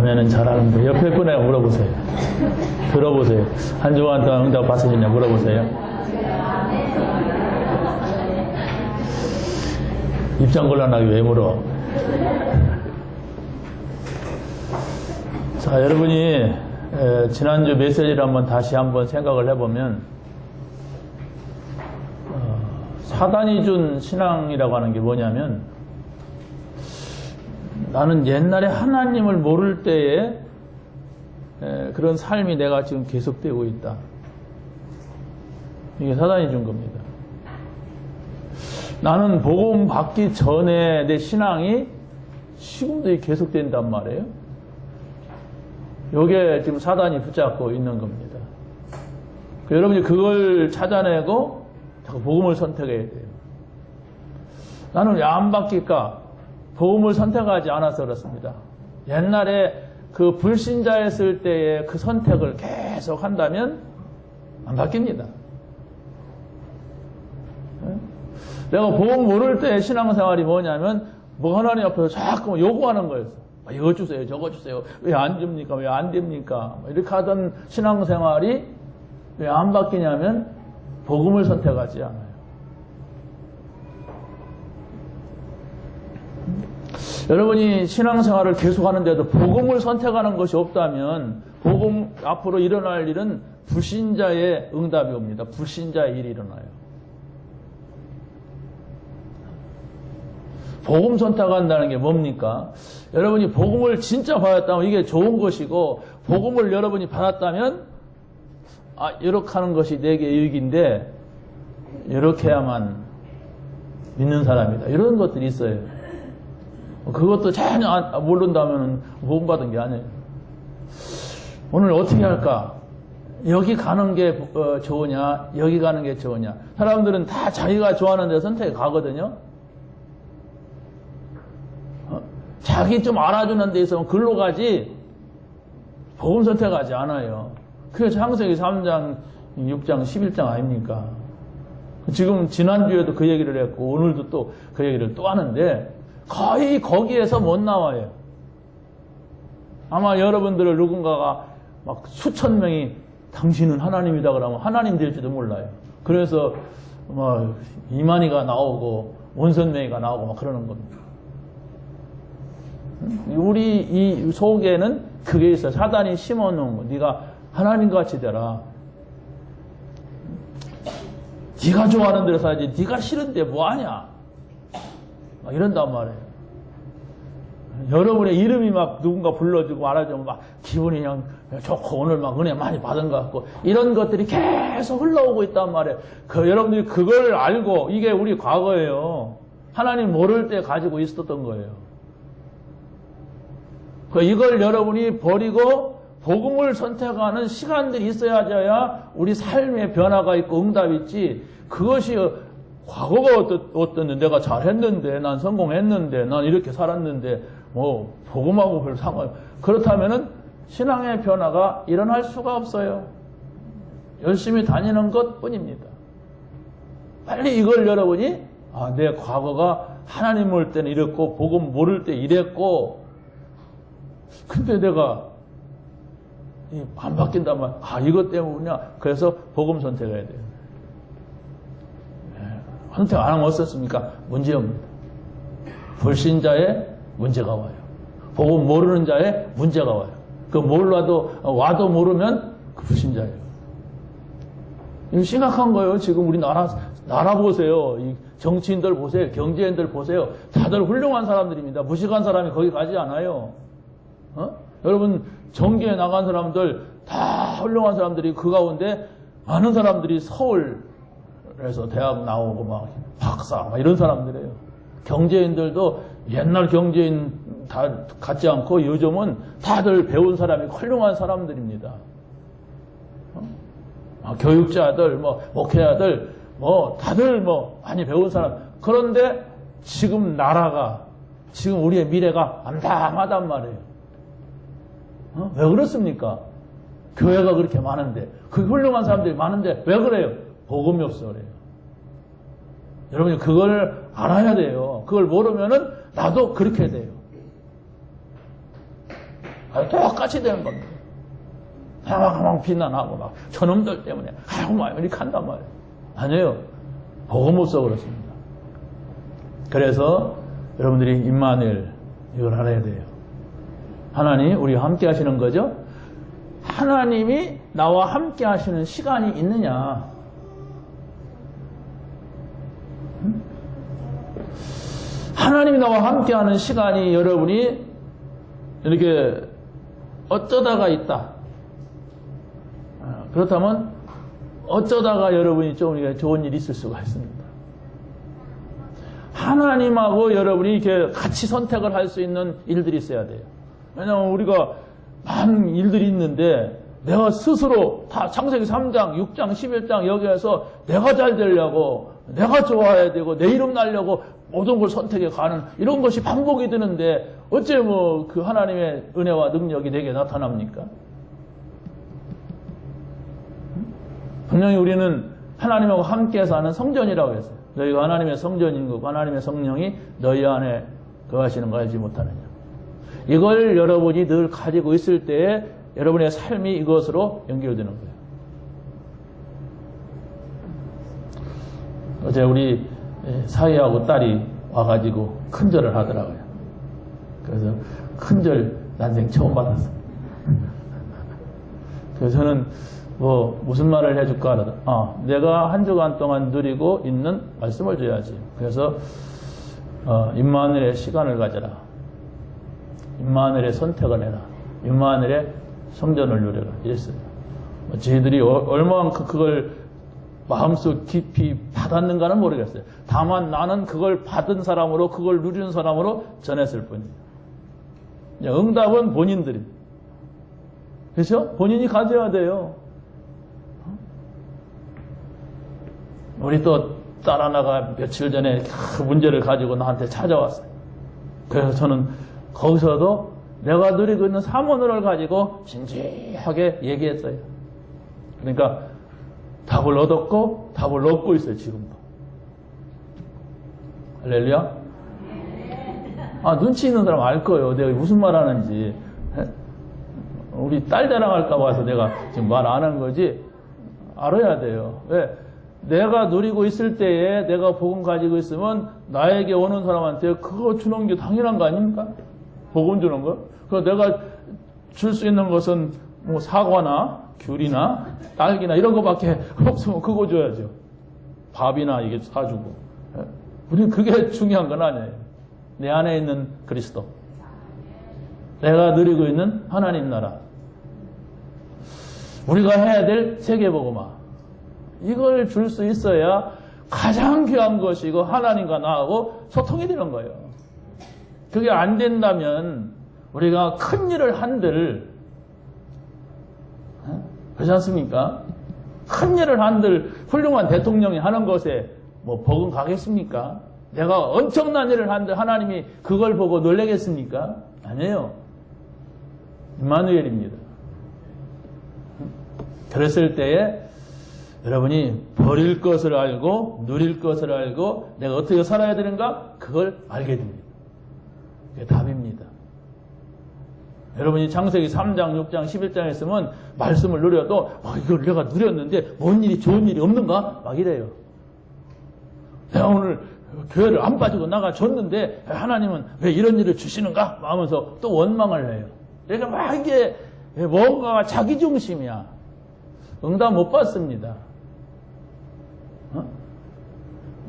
잘하면은 잘하는데 옆에 분에 물어보세요. 들어보세요. 한 주간 동안 응답 받으셨냐 물어보세요. 입장 곤란하게 왜 물어? 자, 여러분이 지난주 메시지를 다시 한번 생각을 해보면 사단이 준 신앙이라고 하는 게 뭐냐면 나는 옛날에 하나님을 모를 때에 그런 삶이 내가 지금 계속되고 있다. 이게 사단이 준 겁니다. 나는 복음 받기 전에 내 신앙이 지금도 계속된단 말이에요. 이게 지금 사단이 붙잡고 있는 겁니다. 여러분이 그걸 찾아내고 복음을 선택해야 돼요. 나는 왜 안 바뀔까? 복음을 선택하지 않아서 그렇습니다. 옛날에 그 불신자였을 때의 그 선택을 계속 한다면 안 바뀝니다. 내가 복음 모를 때 신앙생활이 뭐냐면 뭐 하나님 앞에서 자꾸 요구하는 거였어. 이거 주세요, 저거 주세요. 왜 안 줍니까? 왜 안 됩니까? 이렇게 하던 신앙생활이 왜 안 바뀌냐면 복음을 선택하지 않아요. 여러분이 신앙생활을 계속하는데도 복음을 선택하는 것이 없다면 복음 앞으로 일어날 일은 불신자의 응답이 옵니다. 불신자의 일이 일어나요. 복음 선택한다는 게 뭡니까? 여러분이 복음을 진짜 받았다면 이게 좋은 것이고 복음을 여러분이 받았다면 이렇게 하는 것이 내게 유익인데 이렇게 해야만 믿는 사람이다. 이런 것들이 있어요. 그것도 전혀 모른다면 복음 받은 게 아니에요. 오늘 어떻게 할까? 여기 가는 게 좋으냐? 여기 가는 게 좋으냐? 사람들은 다 자기가 좋아하는 데 선택해 가거든요. 자기 좀 알아주는 데 있으면 글로 가지 복음 선택하지 않아요. 그게 창세기 3장, 6장, 11장 아닙니까? 지금 지난주에도 그 얘기를 했고 오늘도 또 그 얘기를 또 하는데 거의 거기에서 못 나와요. 아마 여러분들을 누군가가 막 수천 명이 당신은 하나님이다 그러면 하나님 될지도 몰라요. 그래서 뭐 이만희가 나오고 원선명이가 나오고 막 그러는 겁니다. 우리 이 속에는 그게 있어요. 사단이 심어놓은 거. 네가 하나님같이 되라. 네가 좋아하는 대로 살아야지. 네가 싫은데 뭐하냐. 막 이런단 말이에요. 여러분의 이름이 막 누군가 불러주고 알아주면 막 기분이 그냥 좋고 오늘 막 은혜 많이 받은 것 같고 이런 것들이 계속 흘러오고 있단 말이에요. 여러분들이 그걸 알고 이게 우리 과거예요. 하나님 모를 때 가지고 있었던 거예요. 이걸 여러분이 버리고 복음을 선택하는 시간들이 있어야져야 우리 삶의 변화가 있고 응답이 있지. 그것이 과거가 어땠는데 내가 잘했는데 난 성공했는데 난 이렇게 살았는데 뭐 복음하고 별 상관. 그렇다면은 신앙의 변화가 일어날 수가 없어요. 열심히 다니는 것뿐입니다. 빨리 이걸 여러분이 내 과거가 하나님 볼 때는 이랬고 복음 모를 때 이랬고 근데 내가 안 바뀐단 말이야. 이것 때문이냐? 그래서 복음 선택해야 돼요. 선택 안 하면 어떻습니까? 문제입니다. 불신자의 문제가 와요. 복음 모르는 자의 문제가 와요. 그 와도 모르면 그 불신자예요. 이거 심각한 거예요. 지금 우리 나라 보세요. 이 정치인들 보세요. 경제인들 보세요. 다들 훌륭한 사람들입니다. 무식한 사람이 거기 가지 않아요. 여러분 정계에 나간 사람들 다 훌륭한 사람들이 그 가운데 많은 사람들이 서울에서 대학 나오고 막 박사 막 이런 사람들이에요. 경제인들도 옛날 경제인 다 같지 않고 요즘은 다들 배운 사람이 훌륭한 사람들입니다. 교육자들 목회자들 다들 많이 배운 사람. 그런데 지금 나라가 지금 우리의 미래가 암담하단 말이에요. 왜 그렇습니까? 교회가 그렇게 많은데 그 훌륭한 사람들이 많은데 왜 그래요? 복음이 없어 그래요. 여러분이 그걸 알아야 돼요. 그걸 모르면은 나도 그렇게 돼요. 똑같이 되는 겁니다. 막 비난하고 막 저놈들 때문에 아이고 막 이렇게 한단 말이에요. 아니에요. 복음 없어 그렇습니다. 그래서 여러분들이 임마누엘 이걸 알아야 돼요. 하나님 우리와 함께 하시는 거죠. 하나님이 나와 함께 하시는 시간이 있느냐. 하나님이 나와 함께 하는 시간이 여러분이 이렇게 어쩌다가 있다. 그렇다면 어쩌다가 여러분이 좀 좋은 일이 있을 수가 있습니다. 하나님하고 여러분이 이렇게 같이 선택을 할 수 있는 일들이 있어야 돼요. 왜냐하면 우리가 많은 일들이 있는데 내가 스스로 다 창세기 3장, 6장, 11장 여기에서 내가 잘 되려고 내가 좋아야 되고 내 이름 날려고 모든 걸 선택해 가는 이런 것이 반복이 되는데 어째 뭐 그 하나님의 은혜와 능력이 내게 나타납니까? 분명히 우리는 하나님하고 함께 사는 성전이라고 했어요. 너희가 하나님의 성전인 거고 하나님의 성령이 너희 안에 거하시는 거 알지 못하느냐. 이걸 여러분이 늘 가지고 있을 때에 여러분의 삶이 이것으로 연결되는 거예요. 어제 우리 사위하고 딸이 와가지고 큰절을 하더라고요. 그래서 큰절 난생 처음 받았어요. 그래서 저는 무슨 말을 해줄까 하다가 내가 한 주간 동안 누리고 있는 말씀을 줘야지. 그래서 임마누엘의 시간을 가져라. 임마누엘의 선택을 해라. 임마누엘의 성전을 누려라. 이랬어요. 저희들이 얼마만큼 그걸 마음속 깊이 받았는가는 모르겠어요. 다만 나는 그걸 받은 사람으로 그걸 누리는 사람으로 전했을 뿐이에요. 응답은 본인들이. 그렇죠? 본인이 가져야 돼요. 우리 또 딸 하나가 며칠 전에 그 문제를 가지고 나한테 찾아왔어요. 그래서 저는 거기서도 내가 누리고 있는 사모를 가지고 진지하게 얘기했어요. 그러니까 답을 얻었고 답을 얻고 있어요. 지금도. 할렐루야. 눈치 있는 사람 알 거예요. 내가 무슨 말 하는지. 우리 딸 자랑할까 봐서 내가 지금 말 안 하는 거지. 알아야 돼요. 왜? 내가 누리고 있을 때에 내가 복음 가지고 있으면 나에게 오는 사람한테 그거 주는 게 당연한 거 아닙니까? 복음 주는 거. 그래서 내가 줄 수 있는 것은 뭐 사과나 귤이나 딸기나 이런 거밖에 없으면 그거 줘야죠. 밥이나 이게 사주고. 우리는 그게 중요한 건 아니에요. 내 안에 있는 그리스도. 내가 누리고 있는 하나님 나라. 우리가 해야 될 세계복음화. 이걸 줄 수 있어야 가장 귀한 것이고 하나님과 나하고 소통이 되는 거예요. 그게 안 된다면 우리가 큰 일을 한들 그렇지 않습니까? 큰 일을 한들 훌륭한 대통령이 하는 것에 뭐 복음 가겠습니까? 내가 엄청난 일을 한들 하나님이 그걸 보고 놀라겠습니까? 아니에요. 임마누엘입니다. 그랬을 때에 여러분이 버릴 것을 알고 누릴 것을 알고 내가 어떻게 살아야 되는가? 그걸 알게 됩니다. 그게 답입니다. 여러분이 창세기 3장, 6장, 11장에 있으면 말씀을 누려도 이걸 내가 누렸는데 뭔 일이 좋은 일이 없는가? 막 이래요. 내가 오늘 교회를 안 빠지고 나가줬는데 하나님은 왜 이런 일을 주시는가? 하면서 또 원망을 해요. 그러니까 막 이게 뭔가가 자기중심이야. 응답 못 받습니다.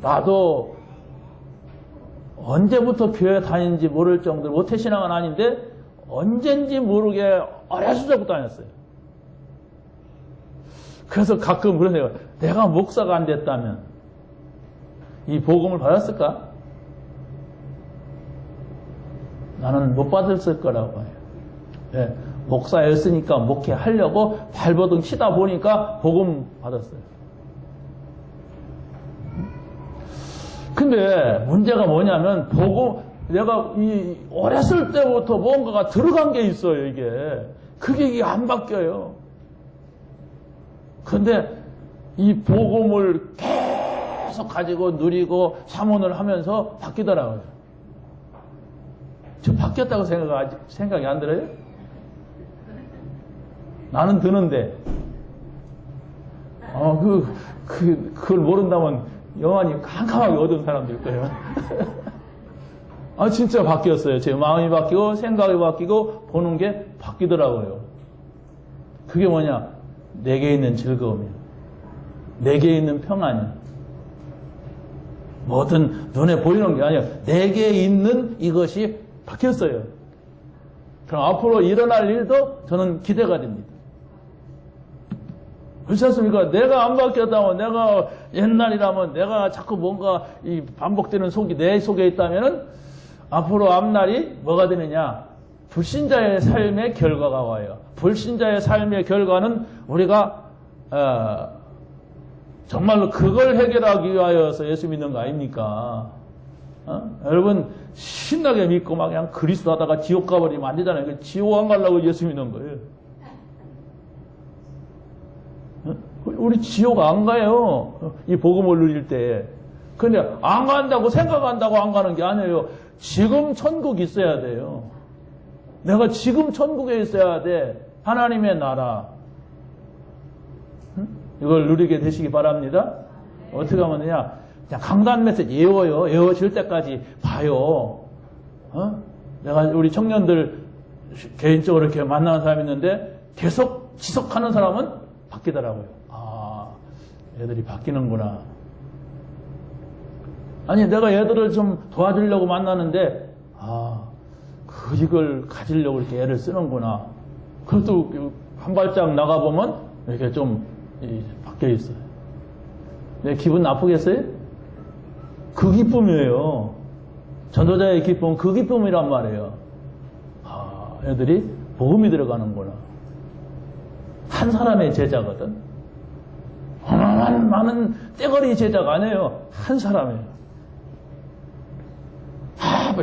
나도 언제부터 교회 다니는지 모를 정도로 모태신앙은 아닌데 언젠지 모르게 어렸을 때부터 다녔어요. 그래서 가끔 그러네요. 내가 목사가 안 됐다면 이 복음을 받았을까? 나는 못 받았을 거라고 봐요. 네, 목사였으니까 목회하려고 발버둥 치다 보니까 복음 받았어요. 근데 문제가 뭐냐면 복음 내가 이 어렸을 때부터 뭔가가 들어간 게 있어요. 이게 안 바뀌어요. 근데 이 복음을 계속 가지고 누리고 사모를 하면서 바뀌더라고요. 저 바뀌었다고 생각이 안 들어요? 나는 드는데. 그걸 모른다면 영안이 캄캄하게 어두운 사람들 거예요. 진짜 바뀌었어요. 제 마음이 바뀌고, 생각이 바뀌고, 보는 게 바뀌더라고요. 그게 뭐냐? 내게 있는 즐거움이야. 내게 있는 평안이야. 뭐든 눈에 보이는 게 아니야. 내게 있는 이것이 바뀌었어요. 그럼 앞으로 일어날 일도 저는 기대가 됩니다. 그렇지 않습니까? 내가 안 바뀌었다면, 내가 옛날이라면, 내가 자꾸 뭔가 이 반복되는 속이 내 속에 있다면은 앞으로 앞날이 뭐가 되느냐? 불신자의 삶의 결과가 와요. 불신자의 삶의 결과는 우리가 정말로 그걸 해결하기 위하여서 예수 믿는 거 아닙니까? 여러분 신나게 믿고 막 그냥 그리스도 하다가 지옥 가버리면 안 되잖아요. 지옥 안 가려고 예수 믿는 거예요. 우리 지옥 안 가요. 이 복음을 누릴 때. 근데 안 간다고 생각한다고 안 가는 게 아니에요. 지금 천국 있어야 돼요. 내가 지금 천국에 있어야 돼. 하나님의 나라. 이걸 누리게 되시기 바랍니다. 어떻게 하면 되냐? 그냥 강단 메시지 외워요. 외워질 때까지 봐요. 내가 우리 청년들 개인적으로 이렇게 만나는 사람이 있는데 계속 지속하는 사람은 바뀌더라고요. 애들이 바뀌는구나. 아니, 내가 애들을 좀 도와주려고 만나는데, 이걸 가지려고 이렇게 애를 쓰는구나. 그것도 한 발짝 나가보면 이렇게 좀 바뀌어 있어요. 내 기분 나쁘겠어요? 그 기쁨이에요. 전도자의 기쁨은 그 기쁨이란 말이에요. 애들이 복음이 들어가는구나. 한 사람의 제자거든. 많은 떼거리 제자가 아니에요. 한 사람이에요.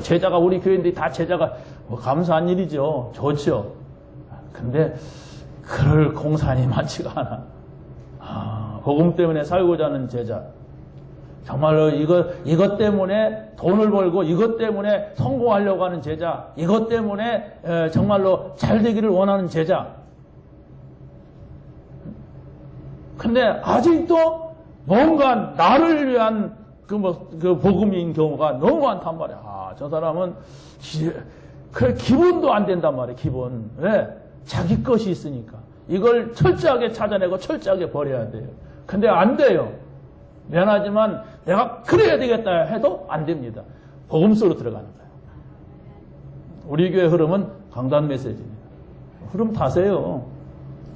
제자가 우리 교인들이 다 제자가 감사한 일이죠. 좋죠. 근데 그럴 공산이 많지가 않아. 복음 때문에 살고자 하는 제자. 정말로 이것 때문에 돈을 벌고 이것 때문에 성공하려고 하는 제자. 이것 때문에 정말로 잘 되기를 원하는 제자. 근데 아직도 뭔가 나를 위한 그 복음인 경우가 너무 많단 말이야. 저 사람은 기본도 안 된단 말이야. 기본. 왜? 자기 것이 있으니까. 이걸 철저하게 찾아내고 철저하게 버려야 돼요. 근데 안 돼요. 미안하지만 내가 그래야 되겠다 해도 안 됩니다. 복음 속으로 들어가는 거예요. 우리 교회 흐름은 강단 메시지입니다. 흐름 타세요.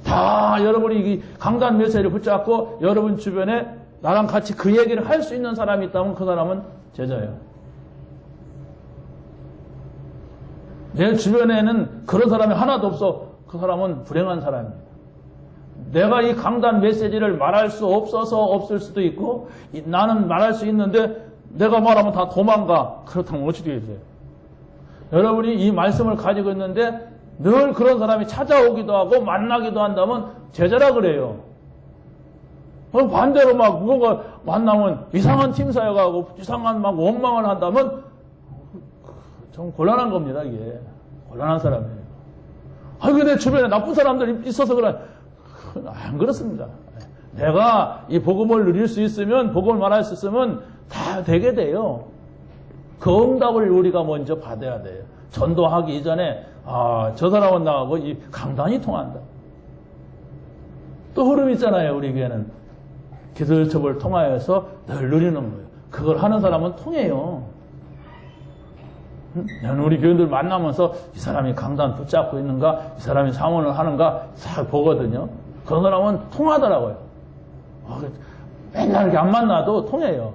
다 여러분이 이 강단 메시지를 붙잡고 여러분 주변에 나랑 같이 그 얘기를 할 수 있는 사람이 있다면 그 사람은 제자예요. 내 주변에는 그런 사람이 하나도 없어. 그 사람은 불행한 사람입니다. 내가 이 강단 메시지를 말할 수 없어서 없을 수도 있고 나는 말할 수 있는데 내가 말하면 다 도망가. 그렇다면 어찌 되겠어요? 여러분이 이 말씀을 가지고 있는데 늘 그런 사람이 찾아오기도 하고 만나기도 한다면 제자라 그래요. 반대로 막 뭔가 만나면 이상한 팀 사역하고 이상한 막 원망을 한다면 좀 곤란한 겁니다. 이게 곤란한 사람이에요. 근데 내 주변에 나쁜 사람들이 있어서 그래. 안 그렇습니다. 내가 이 복음을 누릴 수 있으면 복음을 말할 수 있으면 다 되게 돼요. 그 응답을 우리가 먼저 받아야 돼요. 전도하기 이전에 저 사람은 나하고 이 강단이 통한다. 또 흐름이 있잖아요. 우리 교회는 기술첩을 통하여서 늘 누리는 거예요. 그걸 하는 사람은 통해요. 나는 우리 교인들 만나면서 이 사람이 강단 붙잡고 있는가, 이 사람이 사원을 하는가 잘 보거든요. 그런 사람은 통하더라고요. 맨날 이렇게 안 만나도 통해요.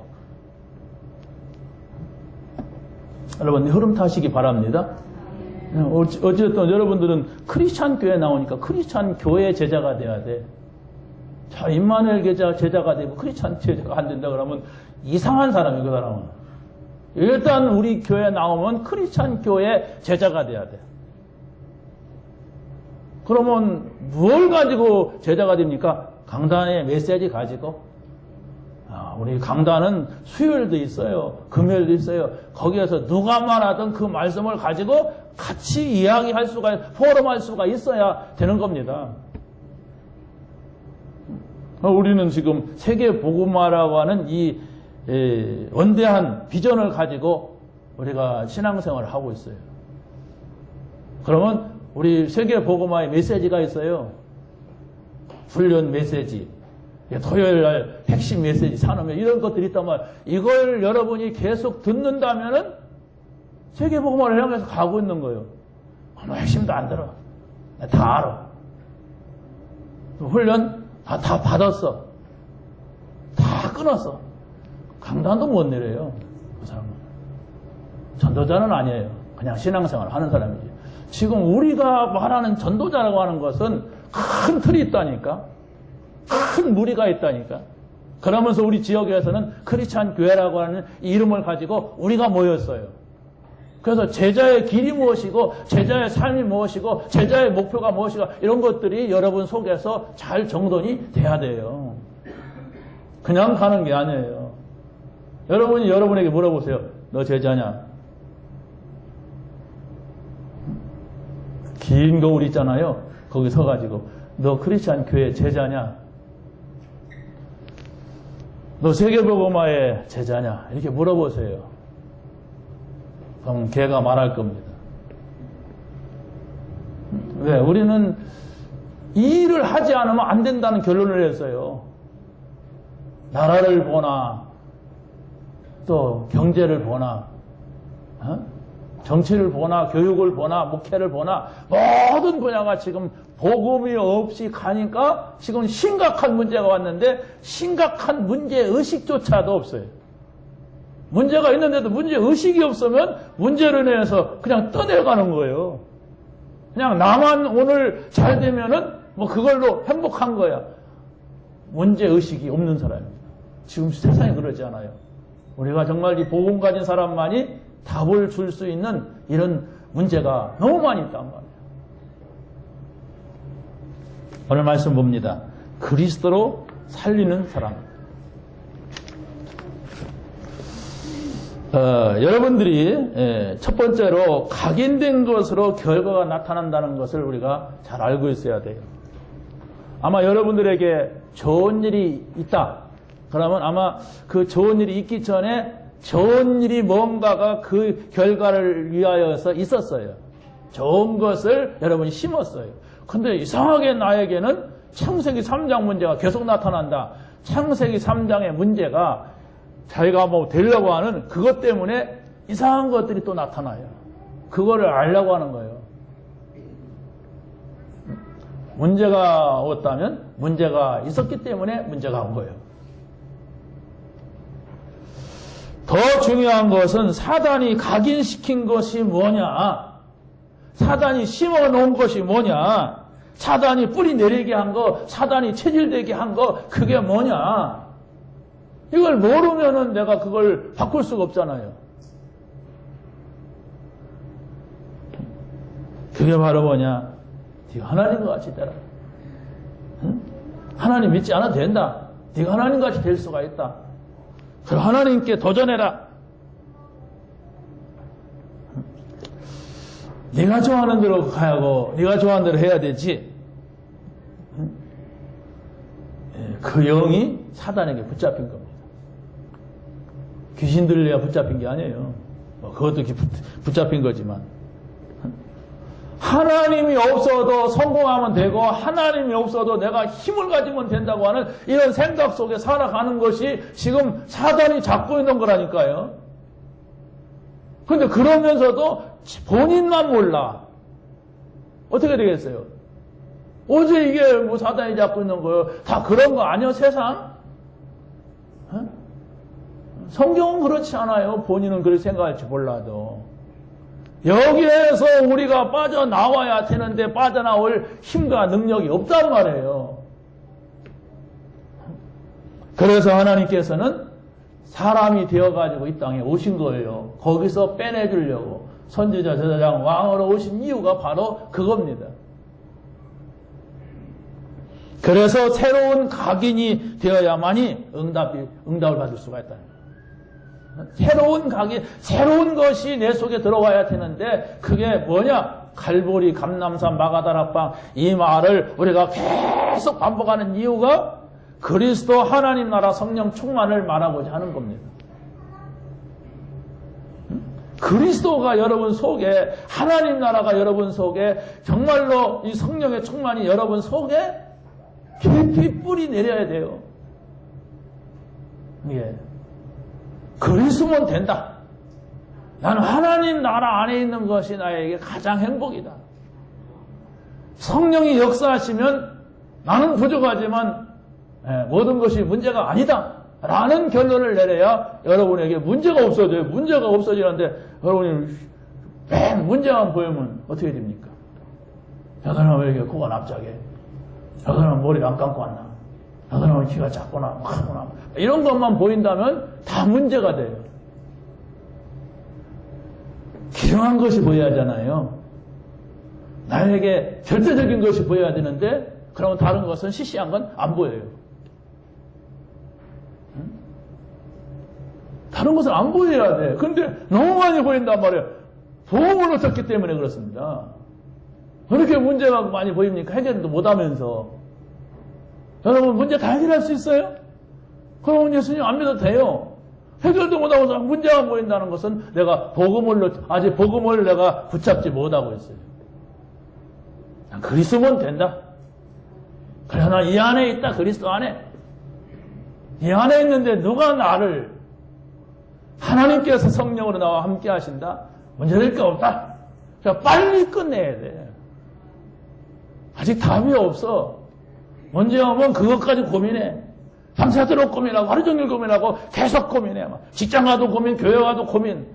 여러분, 흐름 타시기 바랍니다. 어쨌든 여러분들은 크리스찬 교회 나오니까 크리스찬 교회 제자가 돼야 돼. 자, 임마누엘 제자가 되고 크리스찬 제자가 안 된다 그러면 이상한 사람이 그 사람은. 일단 우리 교회 나오면 크리스찬 교회 제자가 돼야 돼. 그러면 뭘 가지고 제자가 됩니까? 강단의 메시지 가지고. 우리 강단은 수요일도 있어요. 금요일도 있어요. 거기에서 누가 말하든 그 말씀을 가지고 같이 이야기할 수가, 포럼할 수가 있어야 되는 겁니다. 우리는 지금 세계 복음화라고 하는 이 원대한 비전을 가지고 우리가 신앙생활을 하고 있어요. 그러면 우리 세계 복음화의 메시지가 있어요. 훈련 메시지, 토요일 날 핵심 메시지, 산업에 이런 것들이 있단 말이에요. 이걸 여러분이 계속 듣는다면은 세계 복음화를 향해서 가고 있는 거예요. 뭐 핵심도 안 들어. 다 알아. 훈련 다 받았어. 다 끊었어. 강단도 못 내려요. 그 사람은. 전도자는 아니에요. 그냥 신앙생활을 하는 사람이지. 지금 우리가 말하는 전도자라고 하는 것은 큰 틀이 있다니까. 큰 무리가 있다니까. 그러면서 우리 지역에서는 크리스찬 교회라고 하는 이름을 가지고 우리가 모였어요. 그래서 제자의 길이 무엇이고 제자의 삶이 무엇이고 제자의 목표가 무엇이고 이런 것들이 여러분 속에서 잘 정돈이 돼야 돼요. 그냥 가는 게 아니에요. 여러분이 여러분에게 물어보세요. 너 제자냐? 긴 거울 있잖아요. 거기 서가지고 너 크리스찬 교회 제자냐? 너 세계복음화의 제자냐? 이렇게 물어보세요. 그럼 걔가 말할 겁니다. 왜? 우리는 이 일을 하지 않으면 안 된다는 결론을 했어요. 나라를 보나 또 경제를 보나 정치를 보나 교육을 보나 목회를 보나 모든 분야가 지금 복음이 없이 가니까 지금 심각한 문제가 왔는데 심각한 문제의식조차도 없어요. 문제가 있는데도 문제의식이 없으면 문제로 인해서 그냥 떠내려가는 거예요. 그냥 나만 오늘 잘 되면은 뭐 그걸로 행복한 거야. 문제의식이 없는 사람입니다. 지금 세상에 그러지 않아요. 우리가 정말 이 복음 가진 사람만이 답을 줄 수 있는 이런 문제가 너무 많이 있단 말이에요. 오늘 말씀 봅니다. 그리스도로 살리는 사람. 여러분들이 첫 번째로 각인된 것으로 결과가 나타난다는 것을 우리가 잘 알고 있어야 돼요. 아마 여러분들에게 좋은 일이 있다. 그러면 아마 그 좋은 일이 있기 전에 좋은 일이 뭔가가 그 결과를 위하여서 있었어요. 좋은 것을 여러분이 심었어요. 근데 이상하게 나에게는 창세기 3장 문제가 계속 나타난다. 창세기 3장의 문제가 자기가 뭐 되려고 하는 그것 때문에 이상한 것들이 또 나타나요. 그거를 알려고 하는 거예요. 문제가 왔다면 문제가 있었기 때문에 문제가 온 거예요. 더 중요한 것은 사단이 각인시킨 것이 뭐냐? 사단이 심어놓은 것이 뭐냐? 사단이 뿌리 내리게 한 거, 사단이 체질되게 한 거, 그게 뭐냐? 이걸 모르면은 내가 그걸 바꿀 수가 없잖아요. 그게 바로 뭐냐? 네가 하나님과 같이 되라. 응? 하나님 믿지 않아도 된다. 네가 하나님과 같이 될 수가 있다. 그럼 하나님께 도전해라. 네가 좋아하는 대로 가야고 네가 좋아하는 대로 해야 되지. 그 영이 사단에게 붙잡힌 겁니다. 귀신 들려야 붙잡힌 게 아니에요. 그것도 붙잡힌 거지만 하나님이 없어도 성공하면 되고 하나님이 없어도 내가 힘을 가지면 된다고 하는 이런 생각 속에 살아가는 것이 지금 사단이 잡고 있는 거라니까요. 그런데 그러면서도 본인만 몰라. 어떻게 되겠어요? 어제 이게 뭐 사단이 잡고 있는 거예요. 다 그런 거 아니야 세상? 성경은 그렇지 않아요. 본인은 그렇게 생각할지 몰라도. 여기에서 우리가 빠져나와야 되는데 빠져나올 힘과 능력이 없단 말이에요. 그래서 하나님께서는 사람이 되어가지고 이 땅에 오신 거예요. 거기서 빼내주려고 선지자, 제사장, 왕으로 오신 이유가 바로 그겁니다. 그래서 새로운 각인이 되어야만이 응답을 받을 수가 있다. 새로운 각인, 새로운 것이 내 속에 들어와야 되는데 그게 뭐냐? 갈보리, 감람산, 마가다락방 이 말을 우리가 계속 반복하는 이유가 그리스도 하나님 나라 성령 충만을 말하고자 하는 겁니다. 그리스도가 여러분 속에, 하나님 나라가 여러분 속에, 정말로 이 성령의 충만이 여러분 속에 깊이 뿌리 내려야 돼요. 예. 그리스도면 된다. 나는 하나님 나라 안에 있는 것이 나에게 가장 행복이다. 성령이 역사하시면 나는 부족하지만 모든 것이 문제가 아니다 라는 결론을 내려야 여러분에게 문제가 없어져요. 문제가 없어지는데 여러분이 맨 문제만 보이면 어떻게 됩니까? 저 사람은 왜 이렇게 코가 납작해? 저 사람은 머리를 안 감고 왔나? 저 사람은 키가 작거나 크거나 이런 것만 보인다면 다 문제가 돼요. 기중한 것이 보여야 하잖아요. 나에게 절대적인 것이 보여야 되는데 그러면 다른 것은 시시한 건 안 보여요. 다른 것은 안 보여야 돼. 근데 너무 많이 보인단 말이에요. 복음을 얻었기 때문에 그렇습니다. 그렇게 문제가 많이 보입니까? 해결도 못하면서. 여러분 문제 다 해결할 수 있어요? 그러면 예수님 안 믿어도 돼요. 해결도 못하고 문제가 보인다는 것은 내가 아직 복음을 내가 붙잡지 못하고 있어요. 그리스도면 된다. 그러나 이 안에 있다. 그리스도 안에. 이 안에 있는데 누가 나를 하나님께서 성령으로 나와 함께 하신다? 문제될 게 없다. 자, 빨리 끝내야 돼. 아직 답이 없어. 문제 오면 그것까지 고민해. 밤새도록 고민하고 하루 종일 고민하고 계속 고민해. 직장 가도 고민, 교회 가도 고민.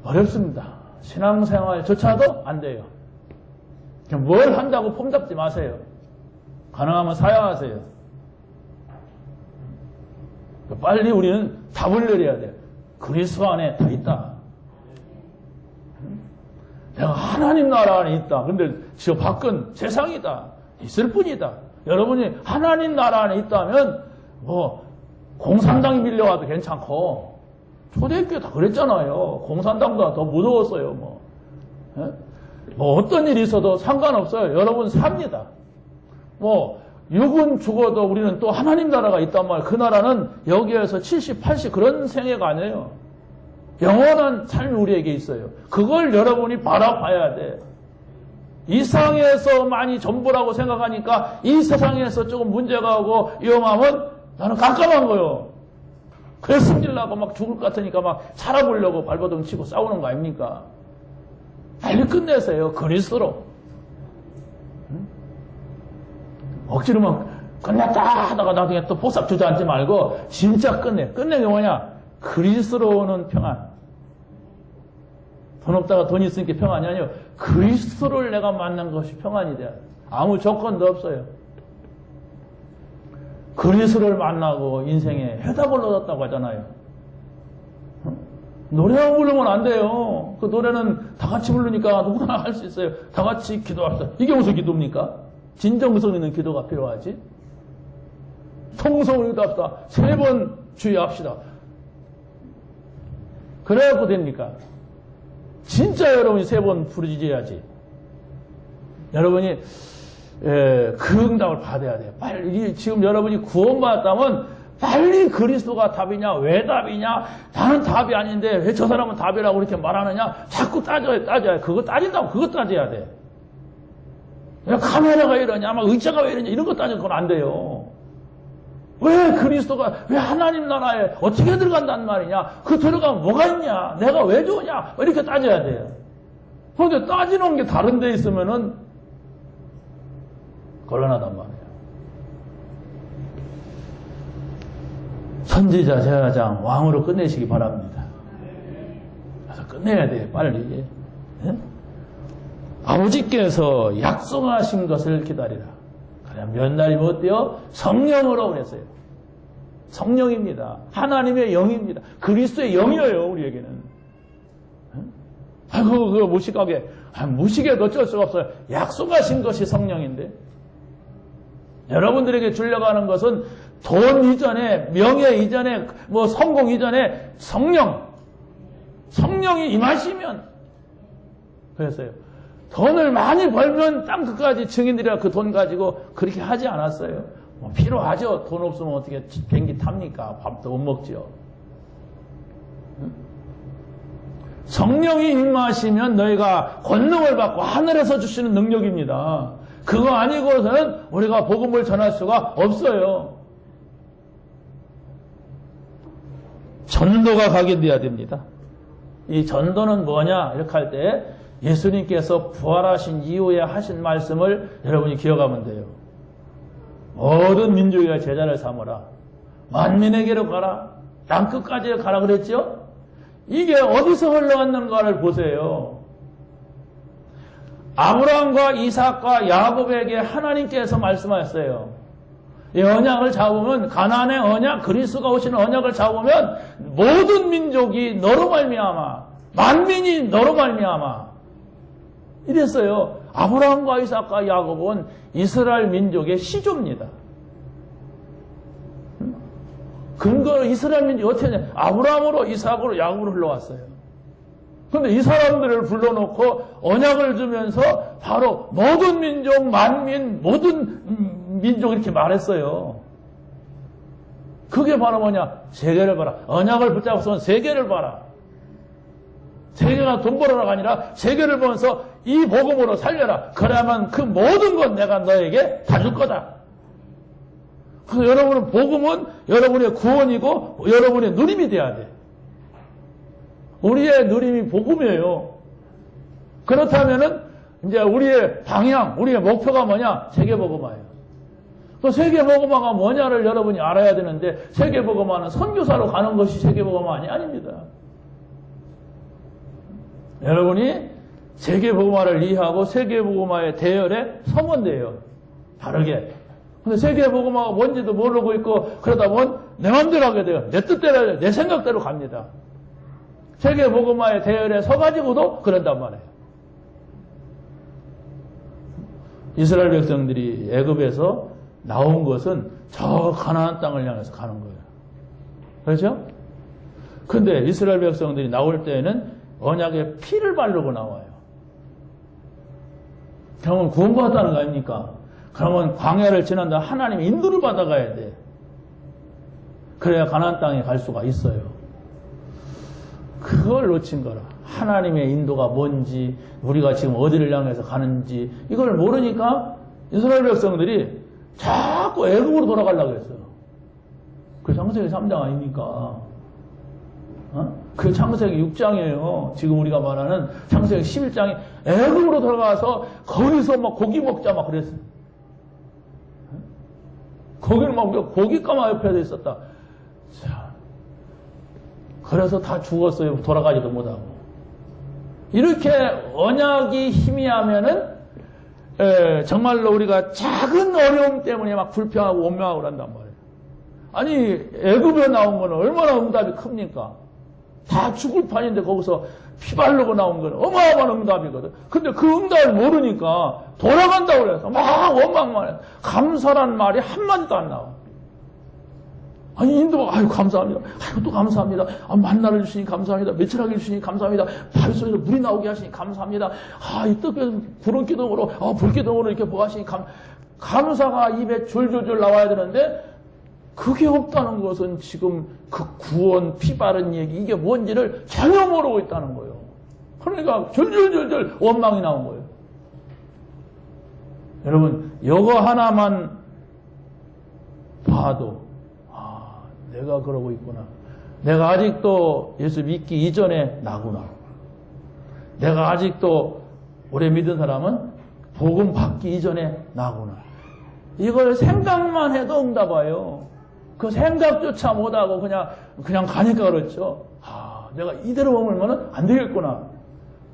어렵습니다. 신앙생활조차도 안 돼요. 뭘 한다고 폼 잡지 마세요. 가능하면 사양하세요. 빨리 우리는 답을 내려야 돼요. 그리스도 안에 다 있다. 내가 하나님 나라 안에 있다. 근데 저 밖은 세상이다. 있을 뿐이다. 여러분이 하나님 나라 안에 있다면 공산당이 밀려와도 괜찮고 초대교회 다 그랬잖아요. 공산당보다 더 무서웠어요. 어떤 일이 있어도 상관없어요. 여러분 삽니다. 육은 죽어도 우리는 또 하나님 나라가 있단 말이에요. 그 나라는 여기에서 70, 80 그런 생애가 아니에요. 영원한 삶이 우리에게 있어요. 그걸 여러분이 바라봐야 돼. 이 세상에서 많이 전부라고 생각하니까 이 세상에서 조금 문제가 오고 위험하면 나는 깜깜한 거예요. 그래서 승질나고 막 죽을 것 같으니까 막 살아보려고 발버둥 치고 싸우는 거 아닙니까? 빨리 끝내세요. 그리스도로. 억지로 막 끝났다 하다가 나중에 또 보싹 주저앉지 말고 진짜 끝내. 끝내는 게 뭐냐? 그리스도로 오는 평안. 돈 없다가 돈 있으니까 평안이 아니에요. 그리스도를 내가 만난 것이 평안이 돼야 돼. 아무 조건도 없어요. 그리스도를 만나고 인생에 해답을 얻었다고 하잖아요. 노래만 부르면 안 돼요. 그 노래는 다 같이 부르니까 누구나 할 수 있어요. 다 같이 기도합시다. 이게 무슨 기도입니까? 진정성 있는 기도가 필요하지. 통성을 기도합시다. 3번 주의합시다. 그래갖고 됩니까? 진짜 여러분이 3번 부르짖어야지. 여러분이 그 응답을 받아야 돼요. 빨리 지금 여러분이 구원받았다면 빨리 그리스도가 답이냐, 왜 답이냐, 나는 답이 아닌데 왜 저 사람은 답이라고 그렇게 말하느냐, 자꾸 따져야. 그거 따진다고 그거 따져야 돼. 왜 카메라가 이러냐, 막 의자가 왜 이러냐, 이런 거 따지면 그건 안 돼요. 왜 그리스도가, 왜 하나님 나라에 어떻게 들어간단 말이냐, 그 들어가면 뭐가 있냐, 내가 왜 좋으냐, 이렇게 따져야 돼요. 그런데 따지는 게 다른 데 있으면은 곤란하단 말이에요. 선지자, 제사장, 왕으로 끝내시기 바랍니다. 그래서 끝내야 돼요, 빨리. 네? 아버지께서 약속하신 것을 기다리라. 그럼 몇 날이면 어때요? 성령으로 그랬어요. 성령입니다. 하나님의 영입니다. 그리스도의 영이에요, 우리에게는. 아이고, 그거 무식하게. 무식해도 어쩔 수가 없어요. 약속하신 것이 성령인데. 여러분들에게 주려고 하는 것은 돈 이전에, 명예 이전에, 성공 이전에 성령이 임하시면. 그랬어요. 돈을 많이 벌면 땅 끝까지 증인들이라 그 돈 가지고 그렇게 하지 않았어요. 뭐 필요하죠. 돈 없으면 어떻게 비행기 탑니까? 밥도 못 먹죠. 성령이 임하시면 너희가 권능을 받고 하늘에서 주시는 능력입니다. 그거 아니고서는 우리가 복음을 전할 수가 없어요. 전도가 각인돼야 됩니다. 이 전도는 뭐냐 이렇게 할 때 예수님께서 부활하신 이후에 하신 말씀을 여러분이 기억하면 돼요. 모든 민족의 제자를 삼으라. 만민에게로 가라. 땅끝까지 가라 그랬죠? 이게 어디서 흘러갔는가를 보세요. 아브라함과 이삭과 야곱에게 하나님께서 말씀하셨어요. 이 언약을 잡으면 가나안의 언약, 그리스도가 오시는 언약을 잡으면 모든 민족이 너로 말미암아, 만민이 너로 말미암아 이랬어요. 아브라함과 이삭과 야곱은 이스라엘 민족의 시조입니다. 근거 이스라엘 민족이 어떻게 하냐? 아브라함으로 이삭으로 야곱으로 흘러왔어요. 그런데 이 사람들을 불러놓고 언약을 주면서 바로 모든 민족, 만민, 모든 민족 이렇게 말했어요. 그게 바로 뭐냐? 세계를 봐라. 언약을 붙잡고서는 세계를 봐라. 세계가 돈 벌어라가 아니라 세계를 보면서 이 복음으로 살려라. 그래야만 그 모든 건 내가 너에게 다 줄 거다. 그래서 여러분은 복음은 여러분의 구원이고 여러분의 누림이 돼야 돼. 우리의 누림이 복음이에요. 그렇다면은 이제 우리의 방향, 우리의 목표가 뭐냐? 세계복음화예요. 그 세계복음화가 뭐냐를 여러분이 알아야 되는데 세계복음화는 선교사로 가는 것이 세계복음화 아닙니다. 여러분이 세계복음화를 이해하고 세계복음화의 대열에 서면 돼요. 다르게. 근데 세계복음화가 뭔지도 모르고 있고 그러다 보면 내 마음대로 하게 돼요. 내 뜻대로, 내 생각대로 갑니다. 세계복음화의 대열에 서가지고도 그런단 말이에요. 이스라엘 백성들이 애굽에서 나온 것은 저 가나안 땅을 향해서 가는 거예요. 그렇죠? 근데 이스라엘 백성들이 나올 때에는 언약에 피를 바르고 나와요. 그러면 구원받았다는 거 아닙니까? 그러면 광야를 지난다 하나님의 인도를 받아가야 돼. 그래야 가나안 땅에 갈 수가 있어요. 그걸 놓친 거라. 하나님의 인도가 뭔지, 우리가 지금 어디를 향해서 가는지 이걸 모르니까 이스라엘 백성들이 자꾸 애굽으로 돌아가려고 했어요. 그 창세기 3장 아닙니까? 그 창세기 6장이에요. 지금 우리가 말하는 창세기 11장이 애굽으로 들어가서 거기서 막 고기 먹자 막 그랬어요. 거기는 막 고깃가마 옆에 있었다. 자, 그래서 다 죽었어요. 돌아가지도 못하고. 이렇게 언약이 희미하면은 정말로 우리가 작은 어려움 때문에 막 불평하고 원망하고 그런단 말이에요. 아니 애굽에 나온 거는 얼마나 응답이 큽니까? 다 죽을 판인데 거기서 피 바르고 나온 거는 어마어마한 응답이거든. 근데 그 응답을 모르니까 돌아간다고 그래서 막 원망만 해. 감사란 말이 한마디도 안 나와. 아니 인도가 아유 감사합니다. 아유 또 감사합니다. 아, 만나를 주시니 감사합니다. 며칠하게 주시니 감사합니다. 바위 속에서 물이 나오게 하시니 감사합니다. 아 이 뜨거운 구름 기둥으로 불 기둥으로 이렇게 보하시니 감사가 입에 줄줄줄 나와야 되는데 그게 없다는 것은 지금 그 구원 피 바른 얘기 이게 뭔지를 전혀 모르고 있다는 거예요. 그러니까 줄줄줄줄 원망이 나온 거예요. 여러분 이거 하나만 봐도 내가 그러고 있구나. 내가 아직도 예수 믿기 이전에 나구나. 내가 아직도 오래 믿은 사람은 복음 받기 이전에 나구나. 이걸 생각만 해도 응답 와요. 그 생각조차 못하고 그냥 가니까 그렇죠. 내가 이대로 머물면 안 되겠구나.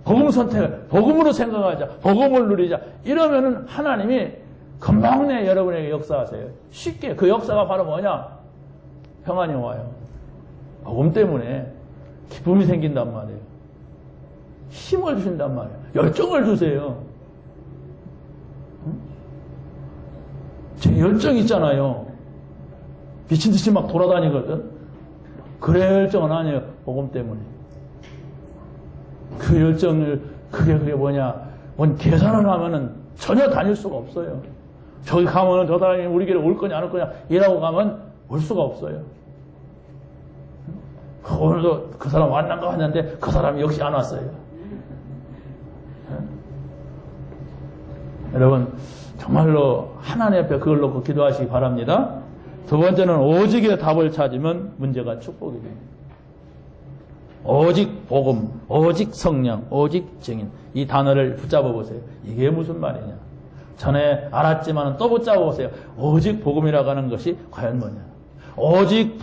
복음 선택, 복음으로 생각하자. 복음을 누리자. 이러면은 하나님이 금방 내 여러분에게 역사하세요. 쉽게. 그 역사가 바로 뭐냐? 평안이 와요. 복음 때문에 기쁨이 생긴단 말이에요. 힘을 주신단 말이에요. 열정을 주세요. 제 열정 있잖아요. 미친 듯이 막 돌아다니거든. 그래 열정은 아니에요. 복음 때문에. 그 열정을 그게 뭐냐? 뭔 계산을 하면은 전혀 다닐 수가 없어요. 저기 가면은 저 사람이 우리 길에 올 거냐 안 올 거냐 이라고 가면 올 수가 없어요. 오늘도 그 사람 왔는가 했는데 그 사람이 역시 안 왔어요. 여러분 정말로 하나님 앞에 그걸 놓고 기도하시기 바랍니다. 두 번째는 오직의 답을 찾으면 문제가 축복이 됩니다. 오직 복음, 오직 성령, 오직 증인. 이 단어를 붙잡아 보세요. 이게 무슨 말이냐. 전에 알았지만 또 붙잡아 보세요. 오직 복음이라고 하는 것이 과연 뭐냐. 오직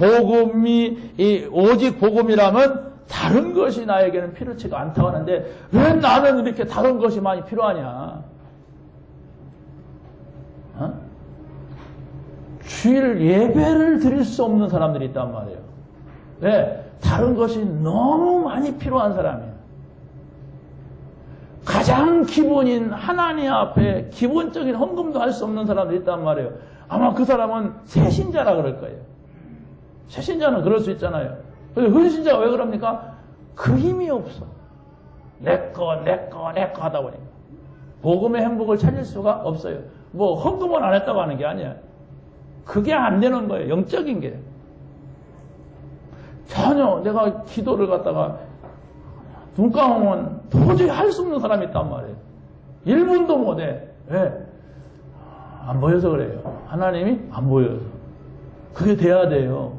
복음이라면 다른 것이 나에게는 필요치가 않다고 하는데 왜 나는 이렇게 다른 것이 많이 필요하냐. 주일 예배를 드릴 수 없는 사람들이 있단 말이에요. 왜? 다른 것이 너무 많이 필요한 사람이에요. 가장 기본인 하나님 앞에 기본적인 헌금도 할 수 없는 사람들이 있단 말이에요. 아마 그 사람은 새신자라 그럴 거예요. 새신자는 그럴 수 있잖아요. 근데 헌신자가 왜 그럽니까? 그 힘이 없어. 내 거 하다 보니까. 복음의 행복을 찾을 수가 없어요. 뭐 헌금은 안 했다고 하는 게 아니야. 그게 안 되는 거예요. 영적인 게. 전혀 내가 기도를 갖다가 눈 감으면 도저히 할 수 없는 사람이 있단 말이에요. 1분도 못해. 왜? 안 보여서 그래요. 하나님이 안 보여서. 그게 돼야 돼요.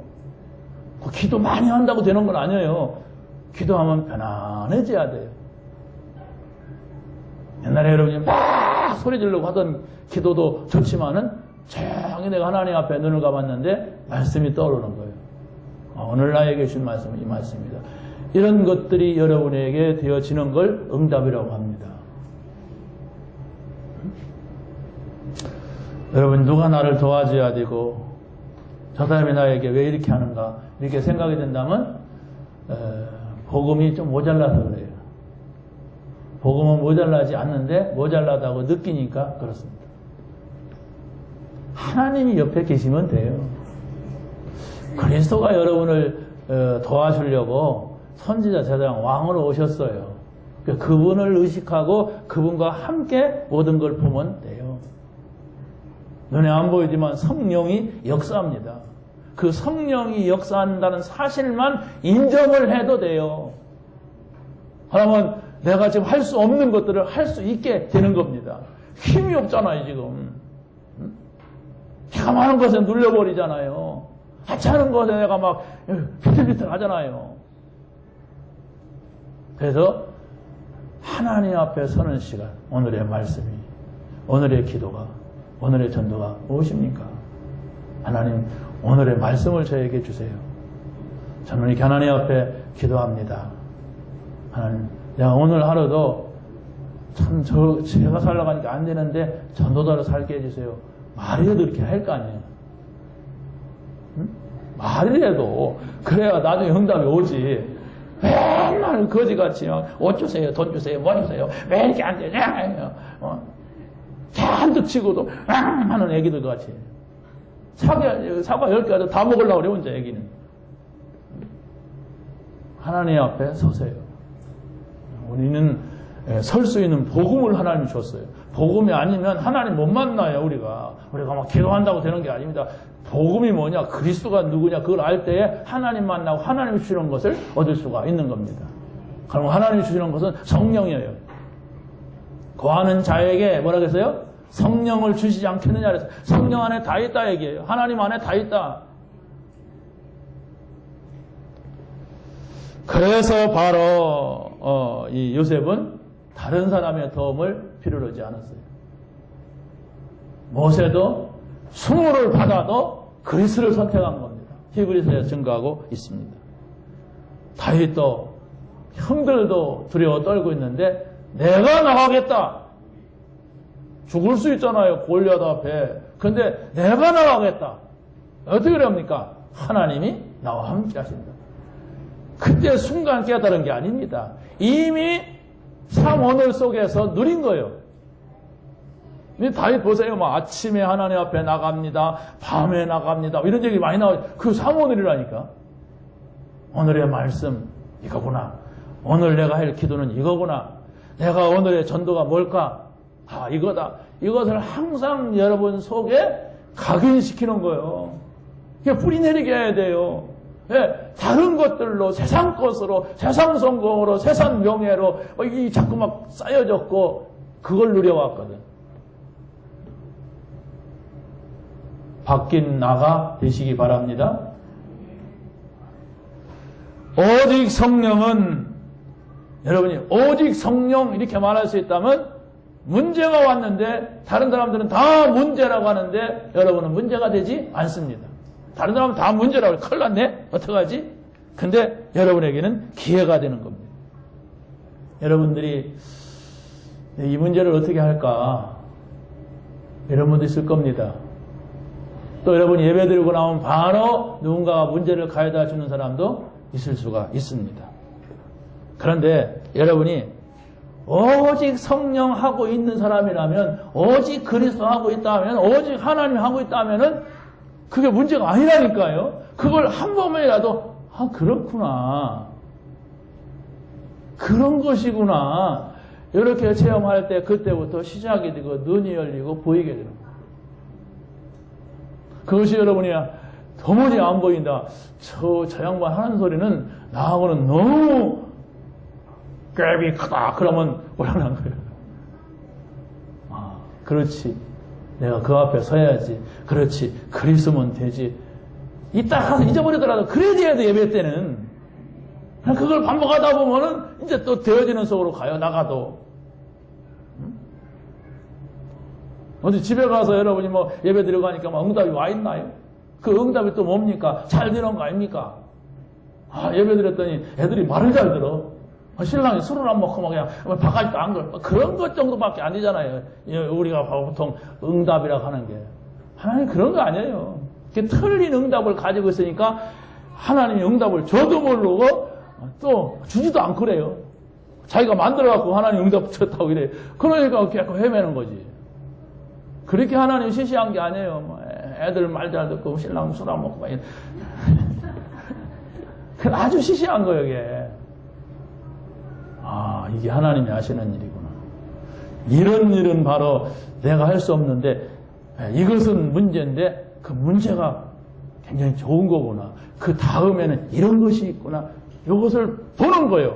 그 기도 많이 한다고 되는 건 아니에요. 기도하면 편안해져야 돼요. 옛날에 여러분이 막 소리 지르려고 하던 기도도 좋지만은 조용히 내가 하나님 앞에 눈을 감았는데 말씀이 떠오르는 거예요. 오늘 나에게 주신 말씀은 이 말씀입니다. 이런 것들이 여러분에게 되어지는 걸 응답이라고 합니다. 여러분 누가 나를 도와줘야 되고 저 사람이 나에게 왜 이렇게 하는가 이렇게 생각이 된다면 복음이 좀 모자라서 그래요. 복음은 모자라지 않는데 모자라다고 느끼니까 그렇습니다. 하나님이 옆에 계시면 돼요. 그리스도가 여러분을 도와주려고 선지자, 제사장, 왕으로 오셨어요. 그분을 의식하고 그분과 함께 모든 걸 보면 돼요. 눈에 안 보이지만 성령이 역사합니다. 그 성령이 역사한다는 사실만 인정을 해도 돼요. 그러면 내가 지금 할 수 없는 것들을 할 수 있게 되는 겁니다. 힘이 없잖아요, 지금. 제가 많은 것에 눌려버리잖아요. 하찮은 것에 내가 막 비틀비틀 하잖아요. 그래서 하나님 앞에 서는 시간, 오늘의 말씀이, 오늘의 기도가, 오늘의 전도가 무엇입니까? 하나님, 오늘의 말씀을 저에게 주세요. 저는 이렇게 하나님 앞에 기도합니다. 하나님, 내가 오늘 하루도 참 제가 살려고 하니까 안 되는데 전도자로 살게 해주세요. 말이라도 이렇게 할 거 아니에요. 응? 말이라도 그래야 나중에 응답이 오지. 맨날 거지같이 옷 주세요, 돈 주세요, 뭐 주세요. 왜 이렇게 안 되냐. 잔뜩 치고도 하는 애기들 같이. 사과 10개라도 다 먹으려고 그래 혼자 애기는. 하나님 앞에 서세요. 우리는 설 수 있는 복음을 하나님이 줬어요. 복음이 아니면 하나님 못 만나요, 우리가 막 기도한다고 되는 게 아닙니다. 복음이 뭐냐, 그리스도가 누구냐, 그걸 알 때에 하나님 만나고 하나님이 주시는 것을 얻을 수가 있는 겁니다. 그럼 하나님이 주시는 것은 성령이에요. 거하는 자에게 뭐라 그랬어요? 성령을 주시지 않겠느냐 그랬어요. 성령 안에 다 있다 얘기예요. 하나님 안에 다 있다. 그래서 바로 이 요셉은 다른 사람의 도움을 필요로 하지 않았어요. 모세도 수모를 받아도 그리스를 선택한 겁니다. 히브리서에 증거하고 있습니다. 다윗도 형들도 두려워 떨고 있는데 내가 나가겠다. 죽을 수 있잖아요. 골리앗 앞에. 근데 내가 나가겠다. 어떻게 그럽니까? 하나님이 나와 함께 하신다. 그때 순간 깨달은 게 아닙니다. 이미 삶 오늘 속에서 누린 거예요. 다윗 보세요. 막 아침에 하나님 앞에 나갑니다. 밤에 나갑니다. 이런 얘기 많이 나와요. 그 삶 오늘이라니까. 오늘의 말씀 이거구나. 오늘 내가 할 기도는 이거구나. 내가 오늘의 전도가 뭘까? 아, 이거다. 이것을 항상 여러분 속에 각인시키는 거예요. 이게 뿌리 내리게 해야 돼요. 예, 다른 것들로, 세상 것으로, 세상 성공으로, 세상 명예로 이 자꾸 막 쌓여졌고 그걸 누려왔거든. 바뀐 나가 되시기 바랍니다. 오직 성령은, 여러분이 오직 성령 이렇게 말할 수 있다면 문제가 왔는데 다른 사람들은 다 문제라고 하는데 여러분은 문제가 되지 않습니다. 다른 사람은 다 문제라고 큰일 났네? 어떡하지? 근데 여러분에게는 기회가 되는 겁니다. 여러분들이 이 문제를 어떻게 할까? 이런 분도 있을 겁니다. 또 여러분이 예배 드리고 나오면 바로 누군가가 문제를 가져다 주는 사람도 있을 수가 있습니다. 그런데 여러분이 오직 성령 하고 있는 사람이라면, 오직 그리스도 하고 있다면, 오직 하나님 하고 있다면은 그게 문제가 아니라니까요. 그걸 한 번만이라도 아 그렇구나, 그런 것이구나 이렇게 체험할 때 그때부터 시작이 되고 눈이 열리고 보이게 되는 거예요. 그것이 여러분이 도무지 안 보인다. 저 양반 하는 소리는 나하고는 너무 갭이 크다. 그러면 올라간 거예요. 아, 그렇지. 내가 그 앞에 서야지. 그렇지. 그리스면 되지. 이따 가서 잊어버리더라도 그래야 돼, 예배 때는. 그걸 반복하다 보면은 이제 또 되어지는 속으로 가요, 나가도. 어디 집에 가서 여러분이 뭐 예배 드리고 가니까 막 응답이 와 있나요? 그 응답이 또 뭡니까? 잘 들은 거 아닙니까? 아, 예배 드렸더니 애들이 말을 잘 들어. 신랑이 술을 안 먹고 막 그냥 바가지도 안 걸. 그런 것 정도밖에 안 되잖아요. 우리가 보통 응답이라고 하는 게. 하나님 그런 거 아니에요. 틀린 응답을 가지고 있으니까 하나님이 응답을 줘도 모르고 또 주지도 않고 그래요. 자기가 만들어갖고 하나님 응답 줬다고 이래. 그러니까 계속 헤매는 거지. 그렇게 하나님 시시한 게 아니에요. 뭐 애들 말 잘 듣고 신랑 술 안 먹고 막 이래. 아주 시시한 거예요, 이게. 아, 이게 하나님이 하시는 일이구나. 이런 일은 바로 내가 할 수 없는데 이것은 문제인데 그 문제가 굉장히 좋은 거구나. 그 다음에는 이런 것이 있구나. 이것을 보는 거예요.